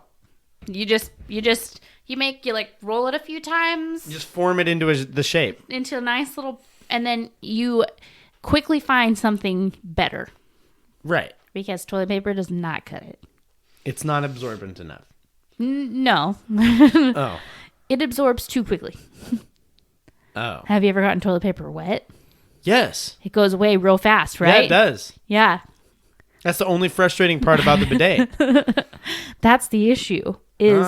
You like roll it a few times. You just form it into the shape. Into a nice little And then you quickly find something better. Right. Because toilet paper does not cut it. It's not absorbent enough. No. Oh. It absorbs too quickly. Oh. Have you ever gotten toilet paper wet? Yes. It goes away real fast, right? Yeah, it does. Yeah. That's the only frustrating part about the bidet. That's the issue. Is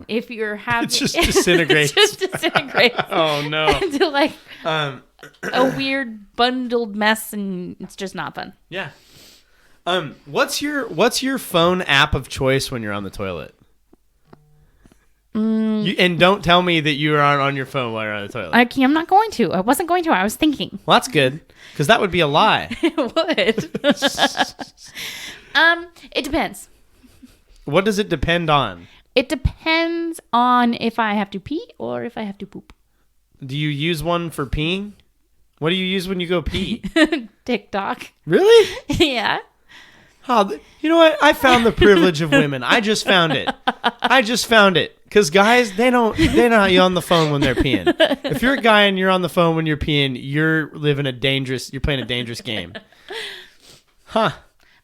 if you're having... It just disintegrates. It just disintegrates. Oh, no. Into like a weird bundled mess, and it's just not fun. Yeah. What's your phone app of choice when you're on the toilet? And don't tell me that you are on your phone while you're on the toilet. I'm not going to. I wasn't going to. I was thinking. Well, that's good, because that would be a lie. It would. It depends. What does it depend on? It depends on if I have to pee or if I have to poop. Do you use one for peeing? What do you use when you go pee? TikTok. Really? Yeah. Oh, you know what? I found the privilege of women. I just found it. Because guys, they're not on the phone when they're peeing. If you're a guy and you're on the phone when you're peeing, you're playing a dangerous game. Huh.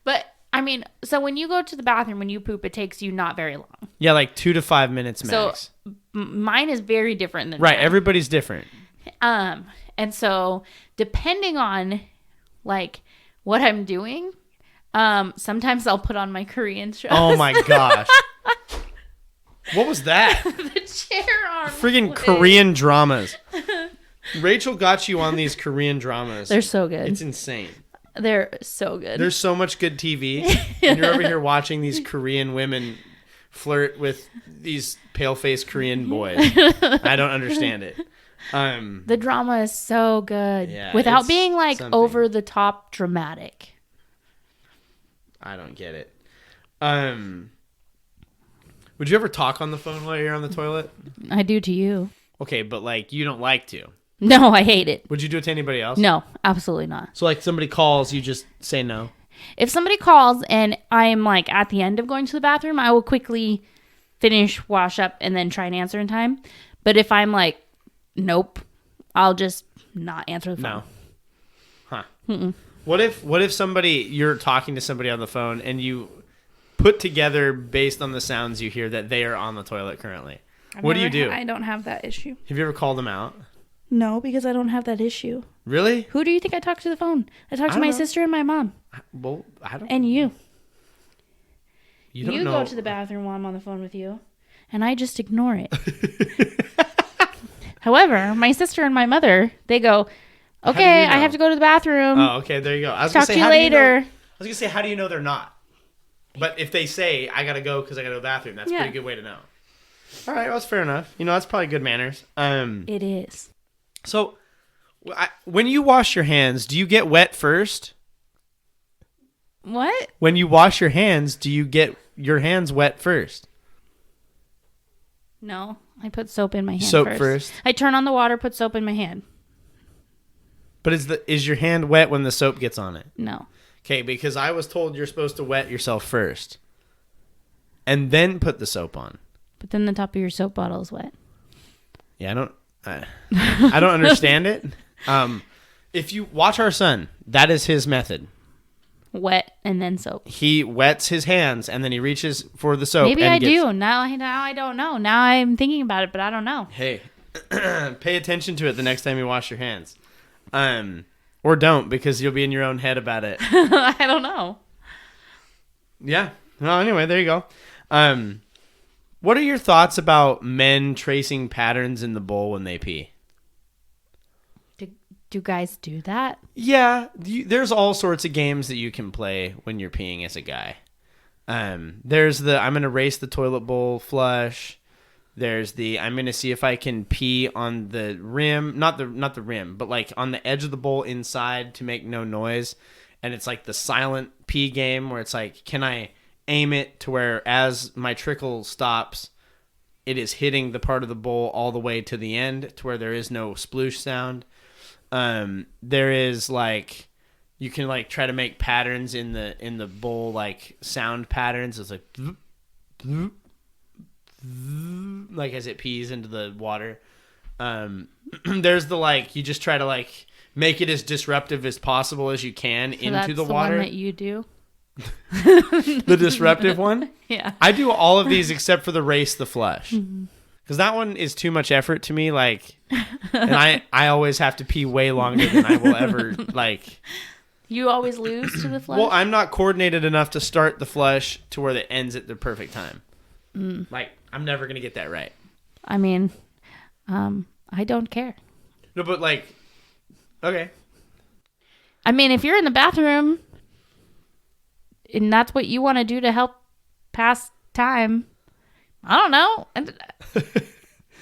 But, I mean, so when you go to the bathroom, when you poop, it takes you not very long. Yeah, like 2 to 5 minutes max. So mine is very different than right. that. Everybody's different. And so depending on like what I'm doing, sometimes I'll put on my Korean shows. Oh my gosh. What was that? The chair arm. Friggin' Korean dramas. Rachel got you on these Korean dramas. They're so good. It's insane. They're so good. There's so much good TV, and you're over here watching these Korean women flirt with these pale-faced Korean boys. I don't understand it. The drama is so good. Yeah, without it's being like something. over the top dramatic. I don't get it. Would you ever talk on the phone while you're on the toilet? I do to you. Okay, but like you don't like to. No, I hate it. Would you do it to anybody else? No, absolutely not. So like somebody calls, you just say no? If somebody calls and I'm like at the end of going to the bathroom, I will quickly finish, wash up, and then try and answer in time. But if I'm like, nope, I'll just not answer the phone. No. Huh. Mm-mm. What if you're talking to somebody on the phone and you put together based on the sounds you hear that they are on the toilet currently? What do you do? I don't have that issue. Have you ever called them out? No, because I don't have that issue. Really? Who do you think I talk to the phone? I talk to my sister and my mom. Well, I don't. And you. You don't You know. go to the bathroom while I'm on the phone with you, and I just ignore it. However, my sister and my mother, they go, okay, I have to go to the bathroom. Oh, okay, there you go. I was Talk gonna say, to you how later. I was going to say, how do you know they're not? But if they say, I got to go because I got to go to the bathroom, that's a pretty good way to know. All right, well, that's fair enough. That's probably good manners. It is. So, when you wash your hands, do you get wet first? What? When you wash your hands, do you get your hands wet first? No, I put soap in my hand Soap first? I turn on the water, put soap in my hand. But is your hand wet when the soap gets on it? No. Okay, because I was told you're supposed to wet yourself first. And then put the soap on. But then the top of your soap bottle is wet. Yeah, I don't understand it. If you watch our son, that is his method. Wet and then soap. He wets his hands and then he reaches for the soap. Maybe I do. Now I don't know. Now I'm thinking about it, but I don't know. Hey, pay attention to it the next time you wash your hands. Or don't, because you'll be in your own head about it. I don't know. Yeah. Well, anyway, there you go. What are your thoughts about men tracing patterns in the bowl when they pee? Do guys do that? Yeah, there's all sorts of games that you can play when you're peeing as a guy. There's the I'm going to race the toilet bowl flush. There's the I'm going to see if I can pee on the rim, not the rim, but like on the edge of the bowl inside to make no noise. And it's like the silent pee game where it's like, can I aim it to where as my trickle stops, it is hitting the part of the bowl all the way to the end to where there is no sploosh sound. There is like, you can like try to make patterns in the bowl, like sound patterns. It's like, like as it pees into the water. There's the like, you just try to like make it as disruptive as possible as you can So into that's the water. one that you do? The disruptive one? Yeah. I do all of these except for the race the flush. Because that one is too much effort to me, like, and I always have to pee way longer than I will ever, like. You always lose to the flush? Well, I'm not coordinated enough to start the flush to where it ends at the perfect time. Like, I'm never going to get that right. I mean, I don't care. No, but like, okay. I mean, if you're in the bathroom and that's what you want to do to help pass time, I don't know.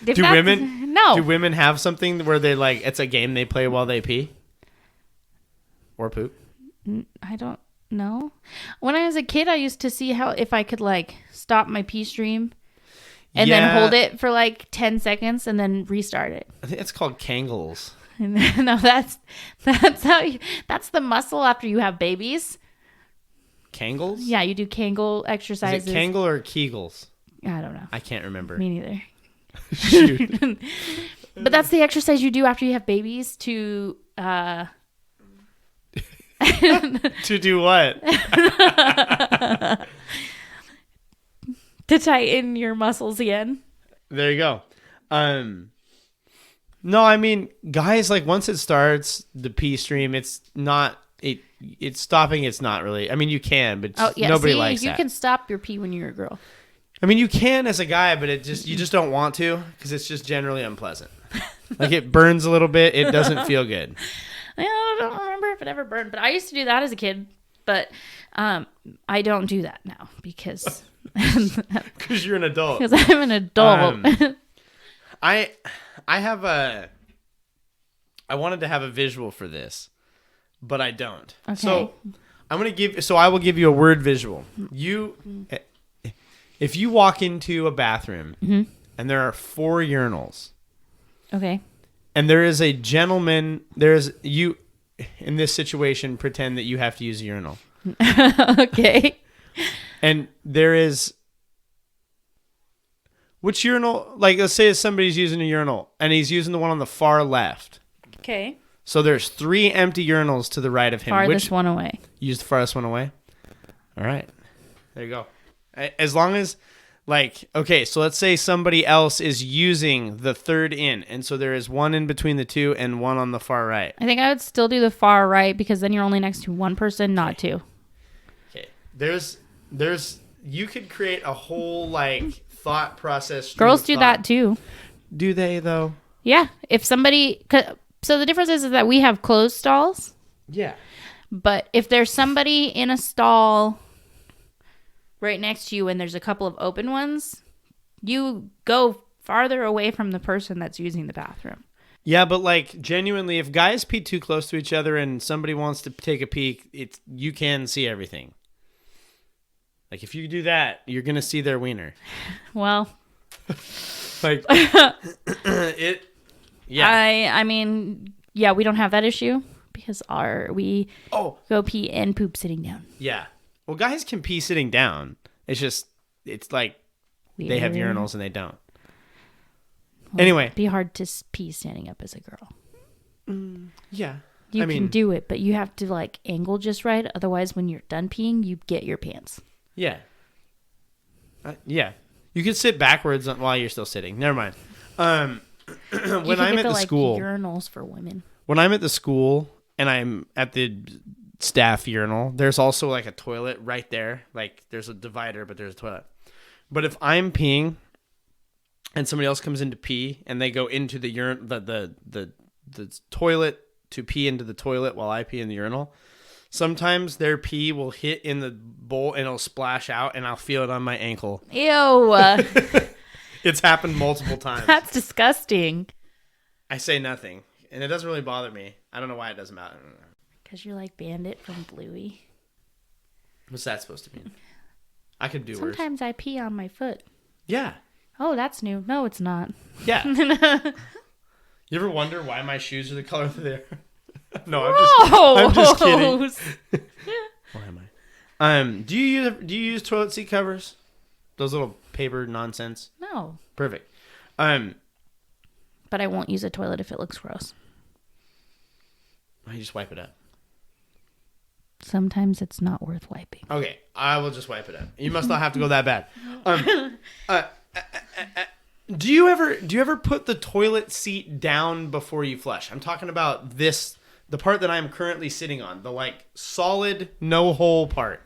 Do women? No. Do women have something where they like it's a game they play while they pee or poop? I don't know. When I was a kid, I used to see how if I could like stop my pee stream and then hold it for like 10 seconds and then restart it. I think it's called Kangles. No, that's the muscle after you have babies. Kangles? Yeah, you do Kegel exercises. Is it Kangol or Kegels? I don't know. I can't remember. Me neither. Shoot. But that's the exercise you do after you have babies to To do what? to tighten your muscles again. There you go. No, I mean, guys, like once it starts the pee stream, it's not it's stopping. It's not really. I mean, you can, but nobody likes you that. can stop your pee when you're a girl. I mean, you can as a guy, but you just don't want to because it's just generally unpleasant. Like it burns a little bit. It doesn't feel good. I don't remember if it ever burned, but I used to do that as a kid. But I don't do that now because you're an adult. Because I'm an adult. I wanted to have a visual for this, but I don't. Okay. So I will give you a word visual. If you walk into a bathroom and there are 4 urinals. Okay. And there is a gentleman, you in this situation pretend that you have to use a urinal. Okay. And there is which urinal, like let's say somebody's using a urinal and he's using the one on the far left. Okay. So there's 3 empty urinals to the right of him. Farthest one away. Use the farthest one away. All right. There you go. As long as okay, so let's say somebody else is using the 3rd in, and so there is one in between the 2 and one on the far right. I think I would still do the far right because then you're only next to one person, not 2. Okay. There's you could create a whole thought process. Girls do that too. Do they though? Yeah. If somebody, so the difference is that we have closed stalls. Yeah. But if there's somebody in a stall right next to you and there's a couple of open ones, you go farther away from the person that's using the bathroom. Yeah, but genuinely, if guys pee too close to each other and somebody wants to take a peek, you can see everything. Like if you do that, you're gonna see their wiener. Well, it. Yeah. I mean, yeah, we don't have that issue because we go pee and poop sitting down. Yeah. Well, guys can pee sitting down. It's like Weird. They have urinals and they don't. Well, Anyway. It'd be hard to pee standing up as a girl. Yeah. You can do it, but you have to angle just right. Otherwise, when you're done peeing, you get your pants. Yeah. Yeah. You could sit backwards while you're still sitting. Never mind. When I'm at the school. Urinals for women. When I'm at the school and I'm at the staff urinal, there's also a toilet right there. There's a divider, but there's a toilet. But if I'm peeing and somebody else comes in to pee and they go into the the toilet to pee into the toilet while I pee in the urinal, sometimes their pee will hit in the bowl and it'll splash out and I'll feel it on my ankle. Ew. It's happened multiple times. That's disgusting. I say nothing, and it doesn't really bother me. I don't know why it doesn't matter. Because you're like Bandit from Bluey. What's that supposed to mean? I could do worse. Sometimes I pee on my foot. Yeah. Oh, that's new. No, it's not. Yeah. You ever wonder why my shoes are the color that they are? No, I'm just kidding. Why am I? Do you use toilet seat covers? Those little paper nonsense? No. Perfect. But I won't use a toilet if it looks gross. Why don't you just wipe it up? Sometimes it's not worth wiping. Okay, I will just wipe it up. You must not have to go that bad. Do you ever put the toilet seat down before you flush? I'm talking about the part that I'm currently sitting on, the like solid no hole part.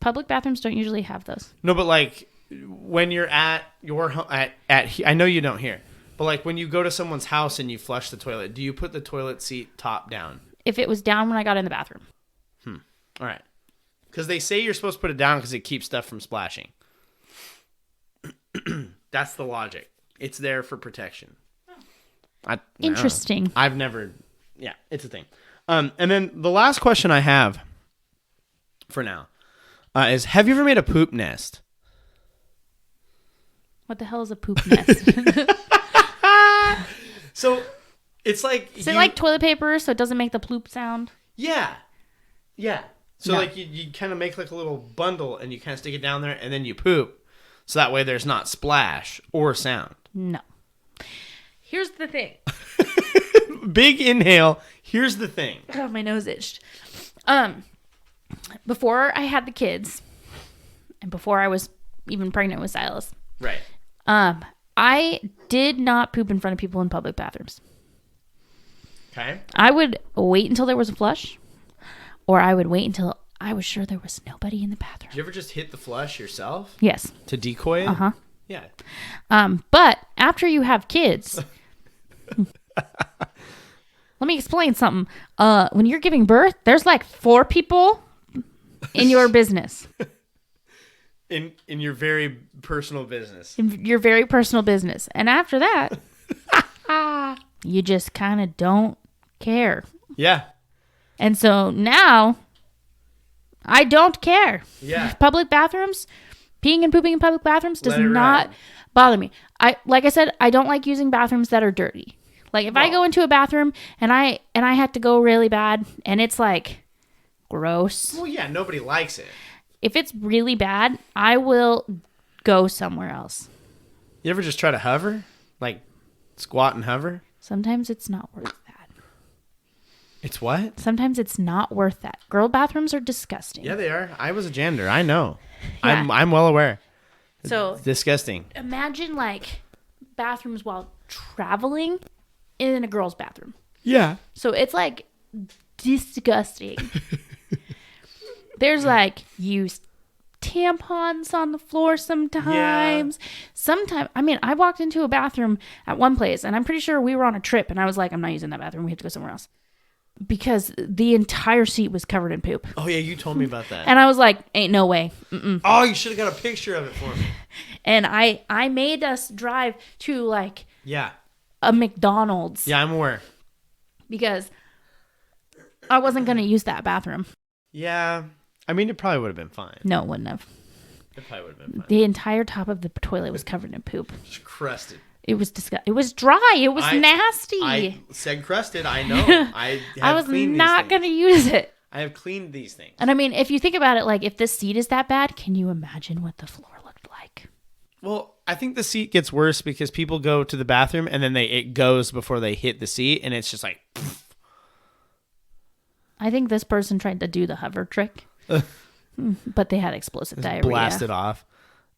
Public bathrooms don't usually have those. No, but like when you're at your I know you don't here, but like when you go to someone's house and you flush the toilet, do you put the toilet seat top down? If it was down when I got in the bathroom. All right. Because they say you're supposed to put it down because it keeps stuff from splashing. That's the logic. It's there for protection. Interesting. I've never... Yeah, it's a thing. And then the last question I have for now is, have you ever made a poop nest? What the hell is a poop nest? So... It's like... Is it like toilet paper so it doesn't make the ploop sound? Yeah. Yeah. So No. like you kind of make like a little bundle and you kind of stick it down there and then you poop. So that way there's not splash or sound. No. Here's the thing. Big inhale. Here's the thing. Oh, my nose itched. Before I had the kids and before I was even pregnant with Silas. Right. I did not poop in front of people in public bathrooms. Okay. I would wait until there was a flush, or I would wait until I was sure there was nobody in the bathroom. Did you ever just hit the flush yourself? Yes. To decoy it? Uh-huh. Yeah. But after you have kids, let me explain something. When you're giving birth, there's like 4 people in your business. In your very personal business. In your very personal business. And after that, you just kind of don't care. Yeah. And so now I don't care. Yeah. Public bathrooms, peeing and pooping in public bathrooms does Let it not ride. bother me. Like I said, I don't like using bathrooms that are dirty. Like if I go into a bathroom and I have to go really bad and it's like gross. Well, yeah, nobody likes it. If it's really bad, I will go somewhere else. You ever just try to hover? Like squat and hover? Sometimes it's not worth that. It's what? Sometimes it's not worth that. Girl bathrooms are disgusting. Yeah, they are. I was a janitor. I know. Yeah. I'm well aware. So It's disgusting. imagine like bathrooms while traveling in a girl's bathroom. Yeah. So it's like disgusting. There's like used tampons on the floor sometimes. Sometimes, I mean, I walked into a bathroom at one place and I'm pretty sure we were on a trip and I was like, I'm not using that bathroom. We have to go somewhere else. Because the entire seat was covered in poop. Oh, yeah, you told me about that. And I was like, ain't no way. Mm-mm. Oh, you should have got a picture of it for me. And I made us drive to like Yeah. a McDonald's. Yeah, I'm aware. Because I wasn't going to use that bathroom. Yeah. I mean, it probably would have been fine. No, it wouldn't have. It probably would have been fine. The entire top of the toilet was covered in poop. Just crusted. It was disgusting. It was dry. It was nasty. I said crusted. I know. I was cleaned not these going to things. use it. I have cleaned these things. And I mean, if you think about it, like if this seat is that bad, can you imagine what the floor looked like? Well, I think the seat gets worse because people go to the bathroom and then it goes before they hit the seat, and it's just like. Poof. I think this person tried to do the hover trick, but they had explosive diarrhea. Blasted off.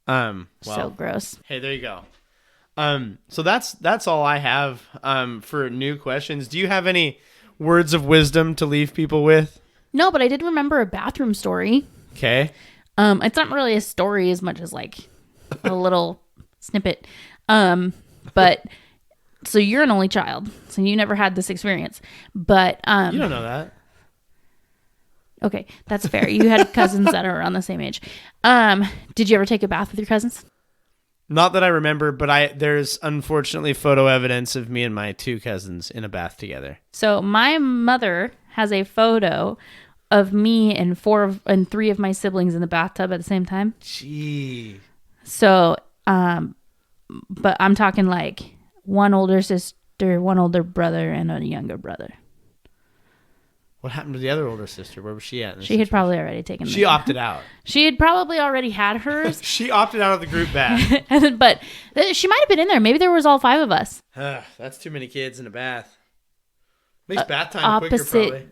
Well, So gross. hey, there you go. So that's all I have for new questions. Do you have any words of wisdom to leave people with? No, but I did remember a bathroom story. Okay. It's not really a story as much as like a little snippet. But so you're an only child, so you never had this experience. But You don't know that. okay, that's fair. You had cousins that are around the same age. Did you ever take a bath with your cousins? Not that I remember, but there's unfortunately photo evidence of me and my 2 cousins in a bath together. So my mother has a photo of me and 3 of my siblings in the bathtub at the same time. Gee. So, but I'm talking like one older sister, one older brother, and a younger brother. What happened to the other older sister? Where was she at? She had probably already taken. She opted out. She had probably already had hers, She opted out of the group bath. but she might have been in there. Maybe there was all 5 of us. That's too many kids in a bath. Makes bath time quicker, opposite probably.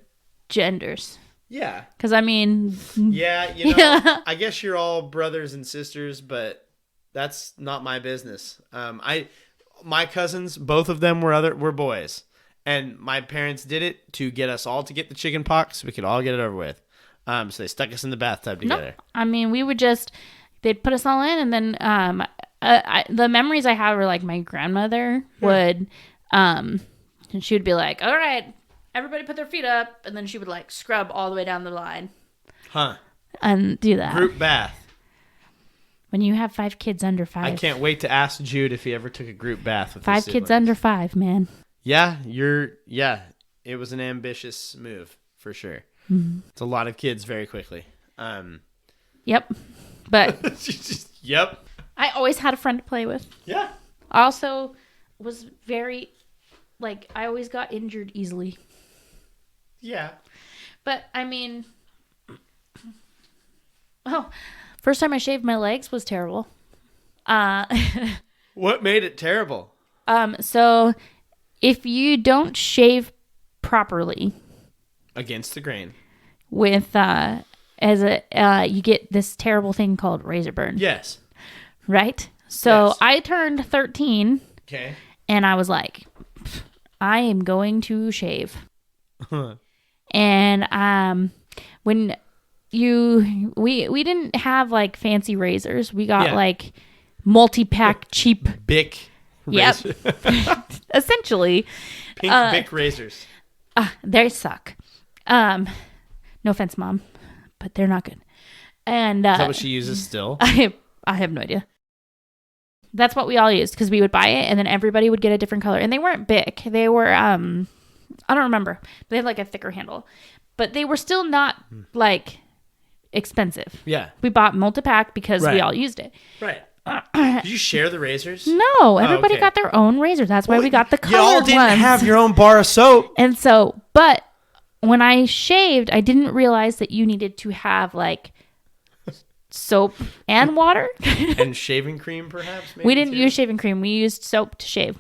genders. Yeah. Because I mean, Yeah, you know, I guess you're all brothers and sisters, but that's not my business. My cousins, both of them were boys, and my parents did it to get us all to get the chicken pox so we could all get it over with. So they stuck us in the bathtub together. no, I mean we would they'd put us all in, and then the memories I have are like my grandmother would, and she would be like, "All right, everybody put their feet up," and then she would like scrub all the way down the line. Huh. And do that. Group bath. When you have 5 kids under 5. I can't wait to ask Jude if he ever took a group bath with 5 his kids siblings. under 5, man. Yeah, it was an ambitious move for sure. Mm-hmm. It's a lot of kids very quickly. Yep. But yep. I always had a friend to play with. Yeah. I also was very, like, I always got injured easily. Yeah. But, I mean, first time I shaved my legs was terrible. What made it terrible? So if you don't shave properly Against the grain. with, you get this terrible thing called razor burn. Yes. Right? So Yes. I turned 13 Okay. and I was like, I am going to shave. And when we didn't have like fancy razors. We got like multi-pack cheap Bic Yep. razor. essentially. Pink Bic razors. They suck. No offense, Mom, but they're not good. And Is that what she uses still? I have no idea. That's what we all used because we would buy it and then everybody would get a different color. And they weren't big. They were, I don't remember. But they had like a thicker handle. But they were still not like expensive. Yeah. We bought multi-pack because we Right. all used it. Right. Did you share the razors? No, everybody okay. got their own razor. That's why we got the colored Y'all didn't ones. have your own bar of soap. And so, but when I shaved, I didn't realize that you needed to have like soap and water. And shaving cream, perhaps? Maybe We didn't too? use shaving cream. We used soap to shave.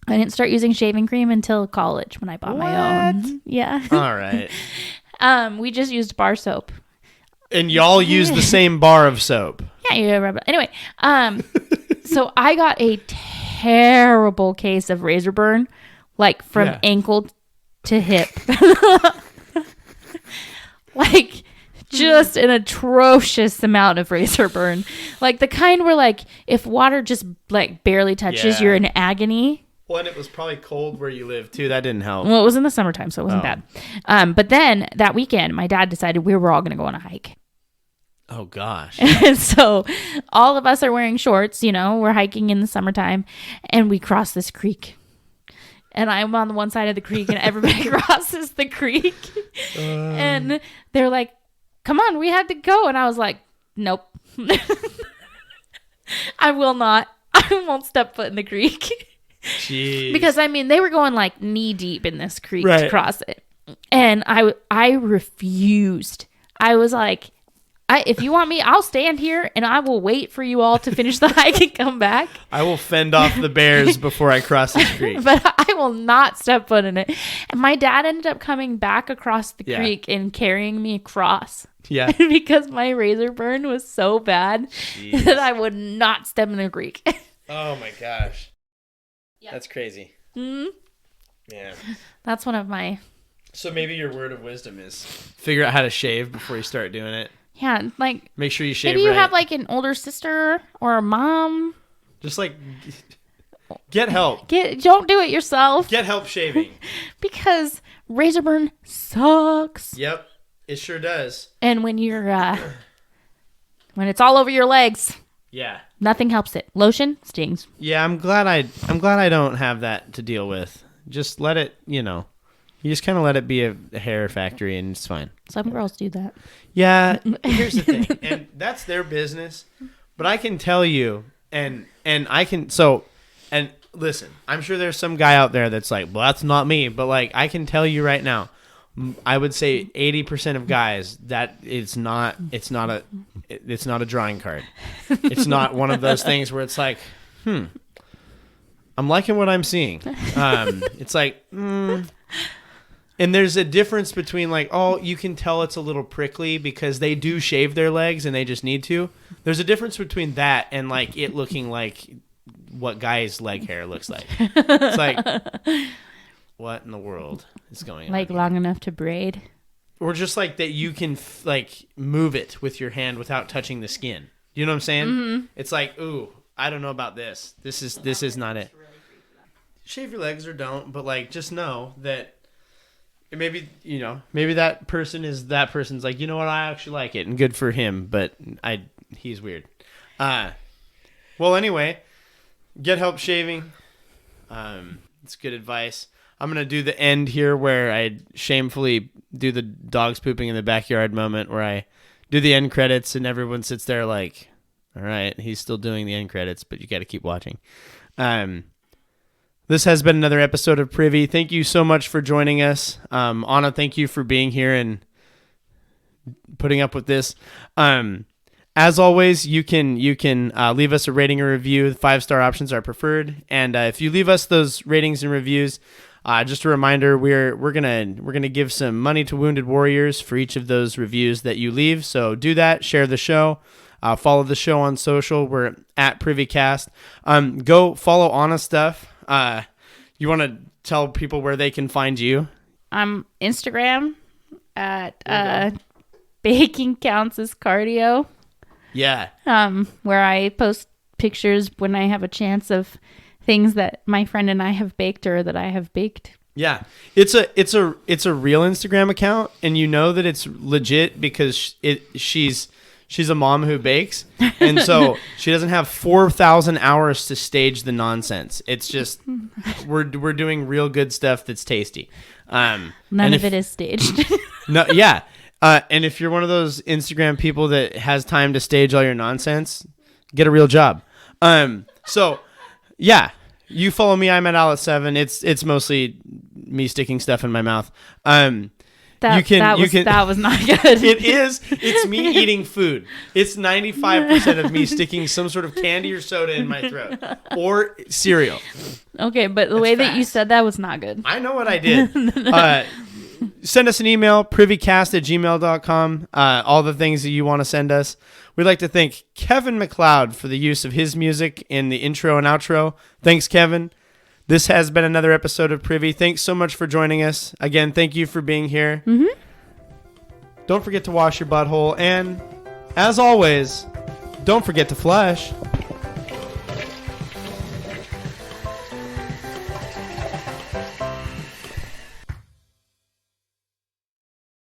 I didn't start using shaving cream until college when I bought my own. Yeah. All right. We just used bar soap. And y'all use the same bar of soap. Yeah, you remember. Anyway, so I got a terrible case of razor burn, like from ankle to hip. Like just an atrocious amount of razor burn. Like the kind where like if water just like barely touches, Yeah. you're in agony. Well, and it was probably cold where you live, too. That didn't help. Well, it was in the summertime, so it wasn't bad. But then that weekend, my dad decided we were all going to go on a hike. Oh, gosh. And so all of us are wearing shorts, you know, we're hiking in the summertime, and we cross this creek. And I'm on the one side of the creek, and everybody crosses the creek. And they're like, come on, we had to go. And I was like, nope. I will not. I won't step foot in the creek. Jeez. Because, I mean, they were going like knee deep in this creek to Right. cross it. And I refused. I was like, if you want me, I'll stand here and I will wait for you all to finish the hike and come back. I will fend off the bears before I cross this creek. But I will not step foot in it. And my dad ended up coming back across the Yeah. creek and carrying me across. Yeah. Because my razor burn was so bad Jeez. that I would not step in the creek. Oh, my gosh. Yeah. That's crazy. Mhm. Yeah. That's one of my... So maybe your word of wisdom is figure out how to shave before you start doing it. Yeah, like... Make sure you shave Maybe you right. have like an older sister or a mom. Just like get help. Don't do it yourself Get help shaving. because razor burn sucks. Yep. It sure does. And when you're when it's all over your legs, Yeah. nothing helps it. Lotion stings. Yeah, I'm glad I don't have that to deal with. Just let it, you just kind of let it be a hair factory and it's fine. Some girls do that. Yeah, here's the thing. And that's their business. But I can tell you and listen, I'm sure there's some guy out there that's like, well, that's not me. But like, I can tell you right now, I would say 80% of guys that it's not a drawing card. It's not one of those things where it's like, I'm liking what I'm seeing. It's like, and there's a difference between like, oh, you can tell it's a little prickly because they do shave their legs and they just need to. There's a difference between that and like it looking like what guy's leg hair looks like. It's like, what in the world is going on? Like long enough to braid. Or just like that you can like move it with your hand without touching the skin. You know what I'm saying? Mm-hmm. It's like, ooh, I don't know about this. This is not it. Shave your legs or don't, but like just know that maybe that person's like, you know what, I actually like it and good for him, but he's weird. Well, anyway, get help shaving. It's good advice. I'm going to do the end here where I shamefully do the dogs pooping in the backyard moment where I do the end credits and everyone sits there like, all right, he's still doing the end credits, but you got to keep watching. This has been another episode of Privy. Thank you so much for joining us. Anna, thank you for being here and putting up with this. As always, you can leave us a rating or review. The 5-star options are preferred. And if you leave us those ratings and reviews, just a reminder, we're gonna give some money to Wounded Warriors for each of those reviews that you leave. So do that. Share the show. Follow the show on social. We're at Privycast. Go follow Anna's stuff. You want to tell people where they can find you? I'm Instagram at Baking Counts as Cardio. Yeah. Where I post pictures when I have a chance of things that my friend and I have baked or that I have baked. Yeah. It's a real Instagram account, and you know that it's legit because she's a mom who bakes, and so she doesn't have 4,000 hours to stage the nonsense. It's just we're doing real good stuff that's tasty. None of it is staged. No, yeah. And if you're one of those Instagram people that has time to stage all your nonsense, get a real job. So yeah, you follow me. I'm at Alice7. It's mostly me sticking stuff in my mouth. That was not good. It is. It's me eating food. It's 95% of me sticking some sort of candy or soda in my throat or cereal. Okay, but the way that you said that was not good. I know what I did. Send us an email, privycast@gmail.com. All the things that you want to send us. We'd like to thank Kevin MacLeod for the use of his music in the intro and outro. Thanks, Kevin. This has been another episode of Privy. Thanks so much for joining us. Again, thank you for being here. Mm-hmm. Don't forget to wash your butthole. And, as always, don't forget to flush.